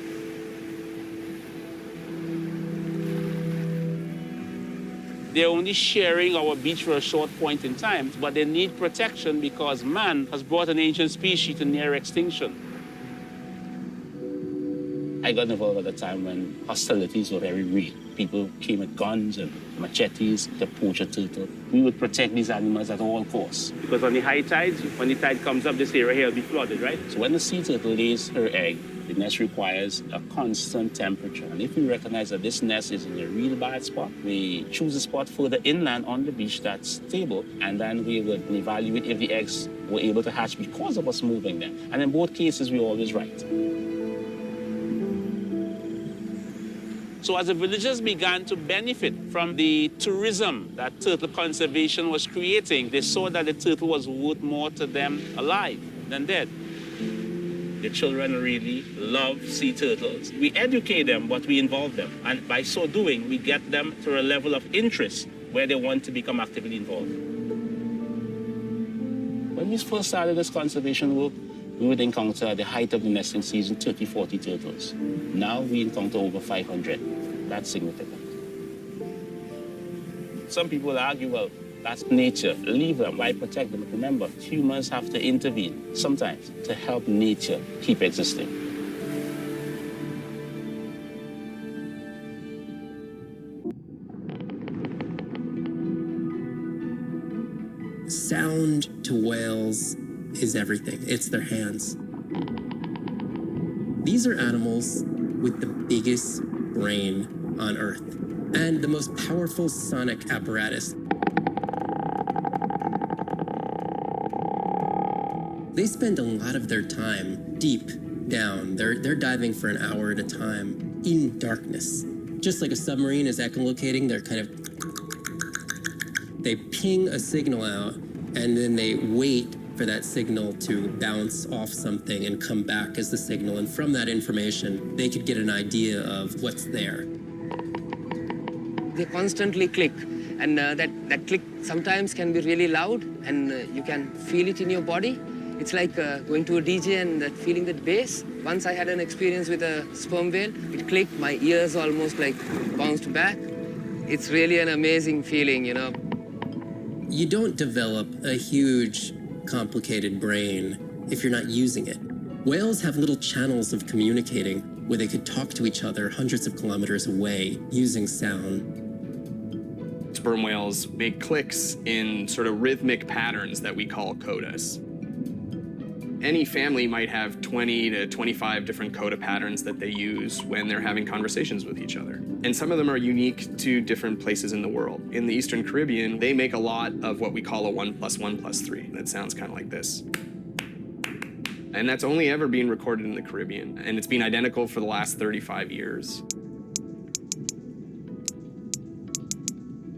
They're only sharing our beach for a short point in time, but they need protection because man has brought an ancient species to near extinction. I got involved at a time when hostilities were very real. People came with guns and machetes to poach a turtle. We would protect these animals at all costs. Because on the high tides, when the tide comes up, this area here will be flooded, right? So when the sea turtle lays her egg, the nest requires a constant temperature. And if we recognize that this nest is in a real bad spot, we choose a spot further inland on the beach that's stable, and then we would evaluate if the eggs were able to hatch because of us moving them. And in both cases, we're always right. So as the villagers began to benefit from the tourism that turtle conservation was creating, they saw that the turtle was worth more to them alive than dead. The children really love sea turtles. We educate them, but we involve them. And by so doing, we get them to a level of interest where they want to become actively involved. When we first started this conservation work, we would encounter at the height of the nesting season 30, 40 turtles. Now we encounter over 500. That's significant. Some people argue, well, that's nature. Leave them. Why protect them? But remember, humans have to intervene sometimes to help nature keep existing. Sound to whales is everything. It's their hands. These are animals with the biggest brain on Earth and the most powerful sonic apparatus. They spend a lot of their time deep down. They're diving for an hour at a time in darkness. Just like a submarine is echolocating, they ping a signal out and then they wait for that signal to bounce off something and come back as the signal. And from that information, they could get an idea of what's there. They constantly click, and that click sometimes can be really loud, and you can feel it in your body. It's like going to a DJ and feeling that bass. Once I had an experience with a sperm whale. It clicked, my ears almost like bounced back. It's really an amazing feeling, you know. You don't develop a huge, complicated brain if you're not using it. Whales have little channels of communicating where they could talk to each other hundreds of kilometers away using sound. Sperm whales make clicks in sort of rhythmic patterns that we call codas. Any family might have 20 to 25 different coda patterns that they use when they're having conversations with each other. And some of them are unique to different places in the world. In the Eastern Caribbean, they make a lot of what we call a 1 + 1 + 3. That sounds kind of like this. And that's only ever been recorded in the Caribbean. And it's been identical for the last 35 years.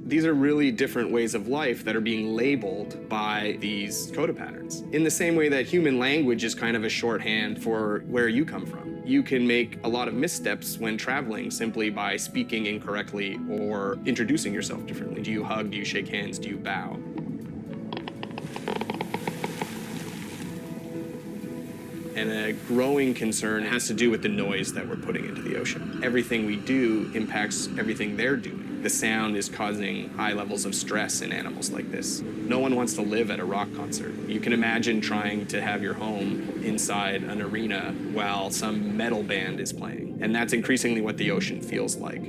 These are really different ways of life that are being labeled by these coda patterns. In the same way that human language is kind of a shorthand for where you come from. You can make a lot of missteps when traveling simply by speaking incorrectly or introducing yourself differently. Do you hug? Do you shake hands? Do you bow? And a growing concern has to do with the noise that we're putting into the ocean. Everything we do impacts everything they're doing. The sound is causing high levels of stress in animals like this. No one wants to live at a rock concert. You can imagine trying to have your home inside an arena while some metal band is playing. And that's increasingly what the ocean feels like.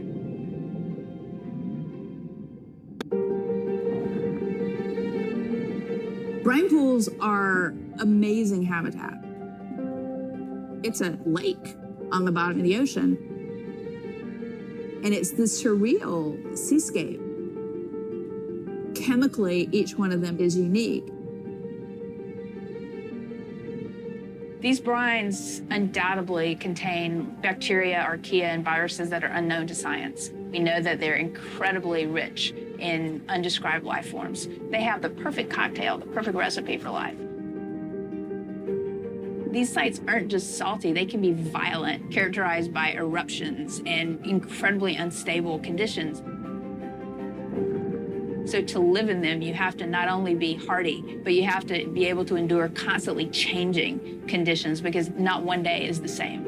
Brine pools are amazing habitat. It's a lake on the bottom of the ocean. And it's this surreal seascape. Chemically, each one of them is unique. These brines undoubtedly contain bacteria, archaea, and viruses that are unknown to science. We know that they're incredibly rich in undescribed life forms. They have the perfect cocktail, the perfect recipe for life. These sites aren't just salty, they can be violent, characterized by eruptions and incredibly unstable conditions. So to live in them, you have to not only be hardy, but you have to be able to endure constantly changing conditions because not one day is the same.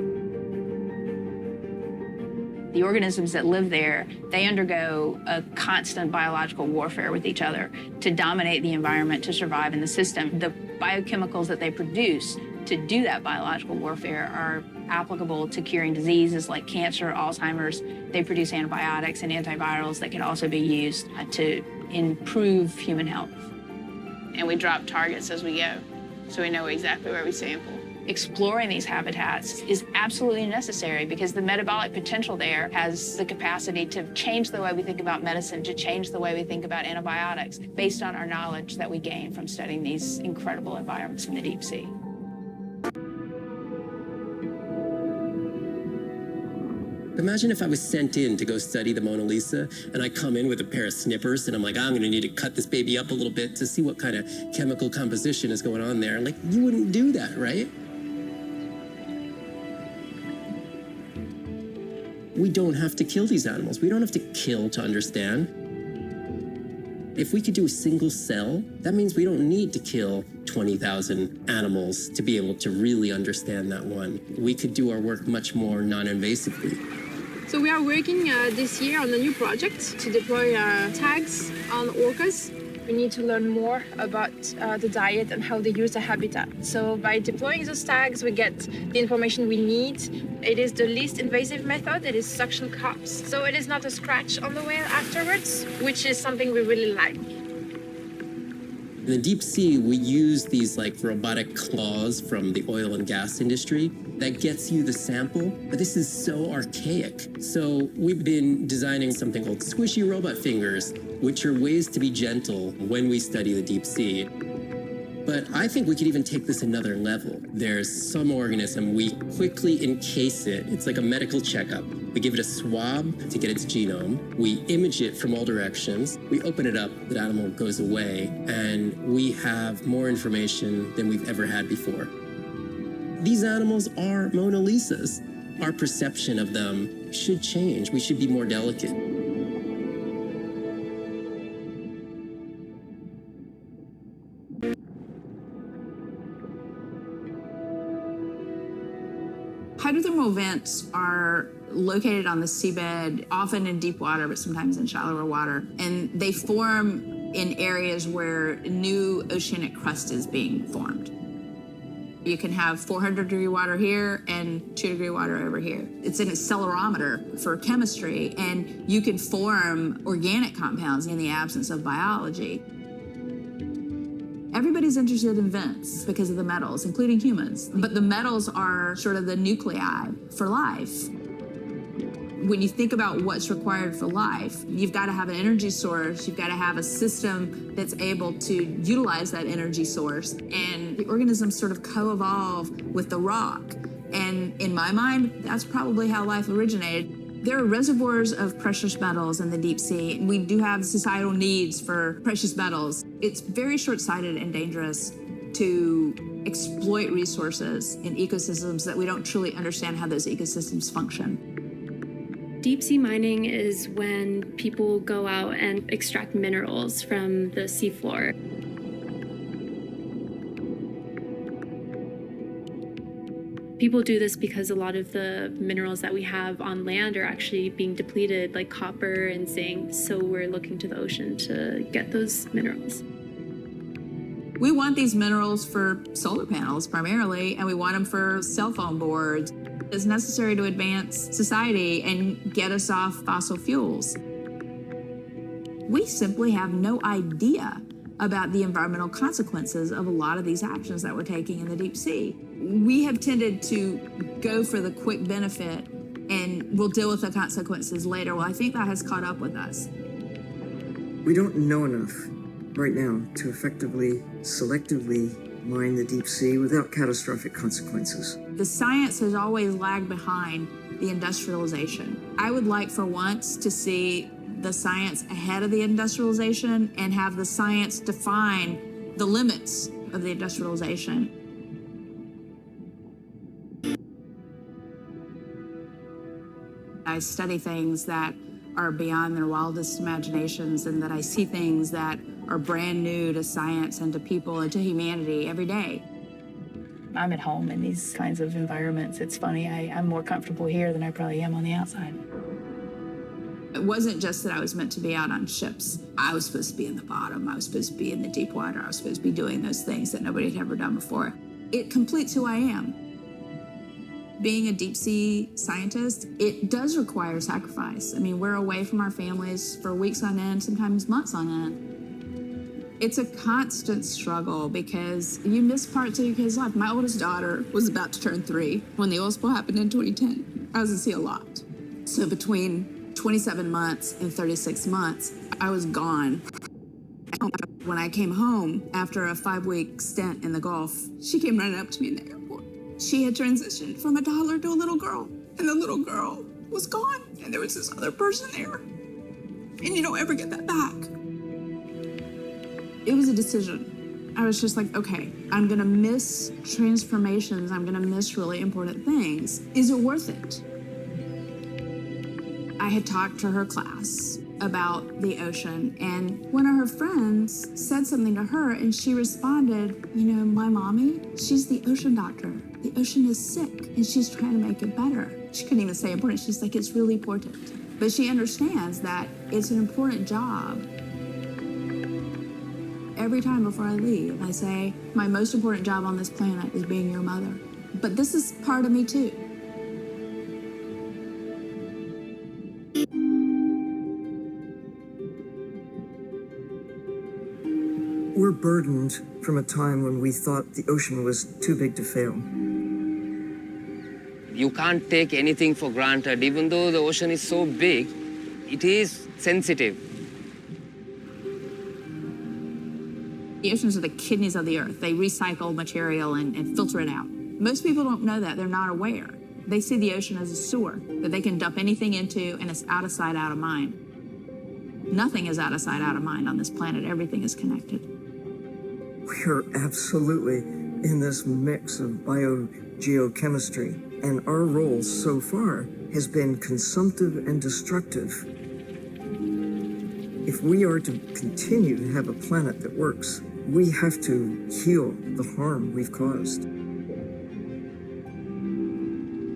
The organisms that live there, they undergo a constant biological warfare with each other to dominate the environment, to survive in the system. The biochemicals that they produce to do that biological warfare are applicable to curing diseases like cancer, Alzheimer's. They produce antibiotics and antivirals that can also be used to improve human health. And we drop targets as we go, so we know exactly where we sample. Exploring these habitats is absolutely necessary because the metabolic potential there has the capacity to change the way we think about medicine, to change the way we think about antibiotics, based on our knowledge that we gain from studying these incredible environments in the deep sea. Imagine if I was sent in to go study the Mona Lisa and I come in with a pair of snippers and I'm like, I'm gonna need to cut this baby up a little bit to see what kind of chemical composition is going on there. Like, you wouldn't do that, right? We don't have to kill these animals. We don't have to kill to understand. If we could do a single cell, that means we don't need to kill 20,000 animals to be able to really understand that one. We could do our work much more non-invasively. So we are working this year on a new project to deploy tags on orcas. We need to learn more about the diet and how they use the habitat. So by deploying those tags, we get the information we need. It is the least invasive method. It is suction cups. So it is not a scratch on the whale afterwards, which is something we really like. In the deep sea, we use these like robotic claws from the oil and gas industry that gets you the sample, but this is so archaic. So we've been designing something called squishy robot fingers, which are ways to be gentle when we study the deep sea. But I think we could even take this another level. There's some organism, we quickly encase it. It's like a medical checkup. We give it a swab to get its genome. We image it from all directions. We open it up, the animal goes away, and we have more information than we've ever had before. These animals are Mona Lisas. Our perception of them should change. We should be more delicate. Hydrothermal vents are located on the seabed, often in deep water, but sometimes in shallower water. And they form in areas where new oceanic crust is being formed. You can have 400-degree water here and 2-degree water over here. It's an accelerometer for chemistry, and you can form organic compounds in the absence of biology. Everybody's interested in vents because of the metals, including humans. But the metals are sort of the nuclei for life. When you think about what's required for life, you've got to have an energy source, you've got to have a system that's able to utilize that energy source. And the organisms sort of co-evolve with the rock. And in my mind, that's probably how life originated. There are reservoirs of precious metals in the deep sea. We do have societal needs for precious metals. It's very short-sighted and dangerous to exploit resources in ecosystems that we don't truly understand how those ecosystems function. Deep sea mining is when people go out and extract minerals from the seafloor. People do this because a lot of the minerals that we have on land are actually being depleted, like copper and zinc. So we're looking to the ocean to get those minerals. We want these minerals for solar panels primarily, and we want them for cell phone boards. It's necessary to advance society and get us off fossil fuels. We simply have no idea about the environmental consequences of a lot of these actions that we're taking in the deep sea. We have tended to go for the quick benefit and we'll deal with the consequences later. Well, I think that has caught up with us. We don't know enough right now to effectively, selectively mine the deep sea without catastrophic consequences. The science has always lagged behind the industrialization. I would like for once to see the science ahead of the industrialization and have the science define the limits of the industrialization. I study things that are beyond their wildest imaginations and that I see things that are brand new to science and to people and to humanity every day. I'm at home in these kinds of environments. It's funny, I'm more comfortable here than I probably am on the outside. It wasn't just that I was meant to be out on ships. I was supposed to be in the bottom. I was supposed to be in the deep water. I was supposed to be doing those things that nobody had ever done before. It completes who I am. Being a deep sea scientist, it does require sacrifice. I mean, we're away from our families for weeks on end, sometimes months on end. It's a constant struggle because you miss parts of your kid's life. My oldest daughter was about to turn 3 when the oil spill happened in 2010. I was in sea a lot. So between 27 months and 36 months, I was gone. When I came home after a 5-week stint in the Gulf, she came running up to me in the airport. She had transitioned from a toddler to a little girl, and the little girl was gone, and there was this other person there. And you don't ever get that back. It was a decision. I was just like, okay, I'm gonna miss transformations, I'm gonna miss really important things. Is it worth it? I had talked to her class about the ocean, and one of her friends said something to her, and she responded, you know, my mommy, she's the ocean doctor. The ocean is sick, and she's trying to make it better. She couldn't even say important. She's like, it's really important. But she understands that it's an important job. Every time before I leave, I say, my most important job on this planet is being your mother. But this is part of me too. We're burdened from a time when we thought the ocean was too big to fail. You can't take anything for granted. Even though the ocean is so big, it is sensitive. The oceans are the kidneys of the earth. They recycle material and filter it out. Most people don't know that. They're not aware. They see the ocean as a sewer that they can dump anything into, and it's out of sight, out of mind. Nothing is out of sight, out of mind on this planet. Everything is connected. We are absolutely in this mix of biogeochemistry, and our role so far has been consumptive and destructive. If we are to continue to have a planet that works, we have to heal the harm we've caused.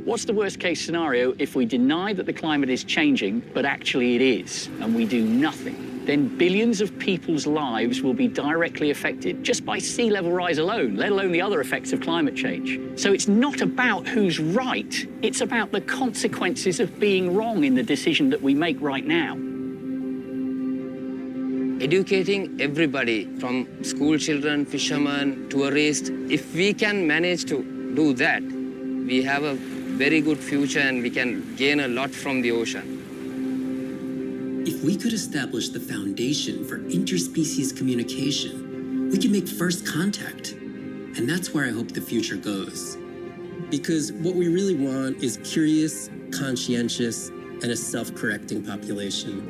What's the worst case scenario if we deny that the climate is changing, but actually it is, and we do nothing? Then billions of people's lives will be directly affected just by sea level rise alone, let alone the other effects of climate change. So it's not about who's right, it's about the consequences of being wrong in the decision that we make right now. Educating everybody, from school children, fishermen, tourists, if we can manage to do that, we have a very good future and we can gain a lot from the ocean. If we could establish the foundation for interspecies communication, we can make first contact. And that's where I hope the future goes. Because what we really want is curious, conscientious, and a self-correcting population.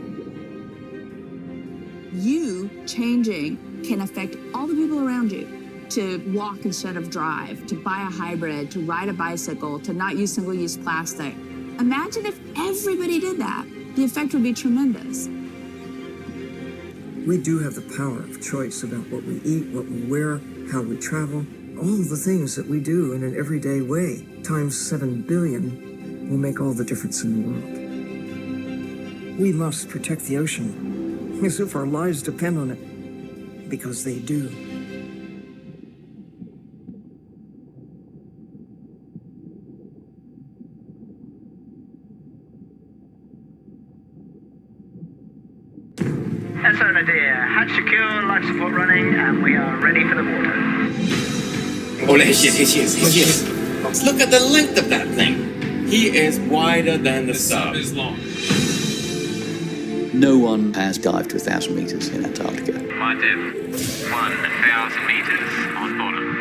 You changing can affect all the people around you. To walk instead of drive, to buy a hybrid, to ride a bicycle, to not use single-use plastic. Imagine if everybody did that. The effect would be tremendous. We do have the power of choice about what we eat, what we wear, how we travel, all the things that we do in an everyday way times 7 billion will make all the difference in the world. We must protect the ocean as if our lives depend on it, because they do. Esso Nadir, hatch secure, life support running, and we are ready for the water. Oh, here she is. Look at the length of that thing. He is wider than the sub. Is long. No one has dived to 1,000 meters in Antarctica. My depth, 1,000 meters on bottom,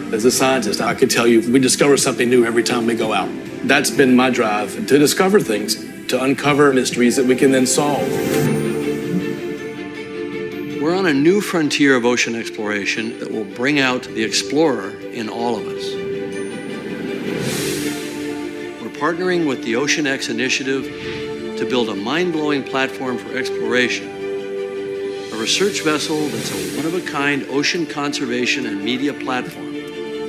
over. As a scientist, I can tell you we discover something new every time we go out. That's been my drive, to discover things, to uncover mysteries that we can then solve. We're on a new frontier of ocean exploration that will bring out the explorer in all of us. We're partnering with the Ocean X Initiative to build a mind-blowing platform for exploration, a research vessel that's a one-of-a-kind ocean conservation and media platform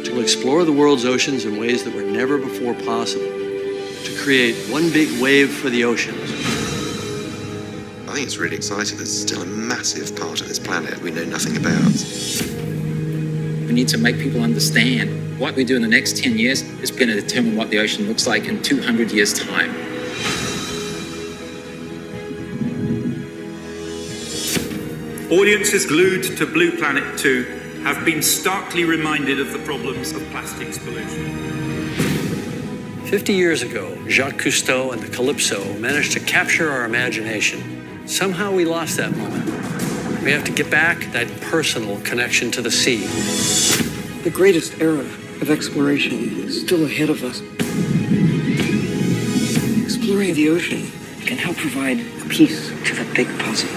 to explore the world's oceans in ways that were never before possible, to create one big wave for the oceans. I think it's really exciting. There's still a massive part of this planet we know nothing about. We need to make people understand what we do in the next 10 years is going to determine what the ocean looks like in 200 years' time. Audiences glued to Blue Planet 2 have been starkly reminded of the problems of plastics pollution. 50 years ago, Jacques Cousteau and the Calypso managed to capture our imagination. Somehow we lost that moment. We have to get back that personal connection to the sea. The greatest era of exploration is still ahead of us. Exploring the ocean can help provide a piece to the big puzzle.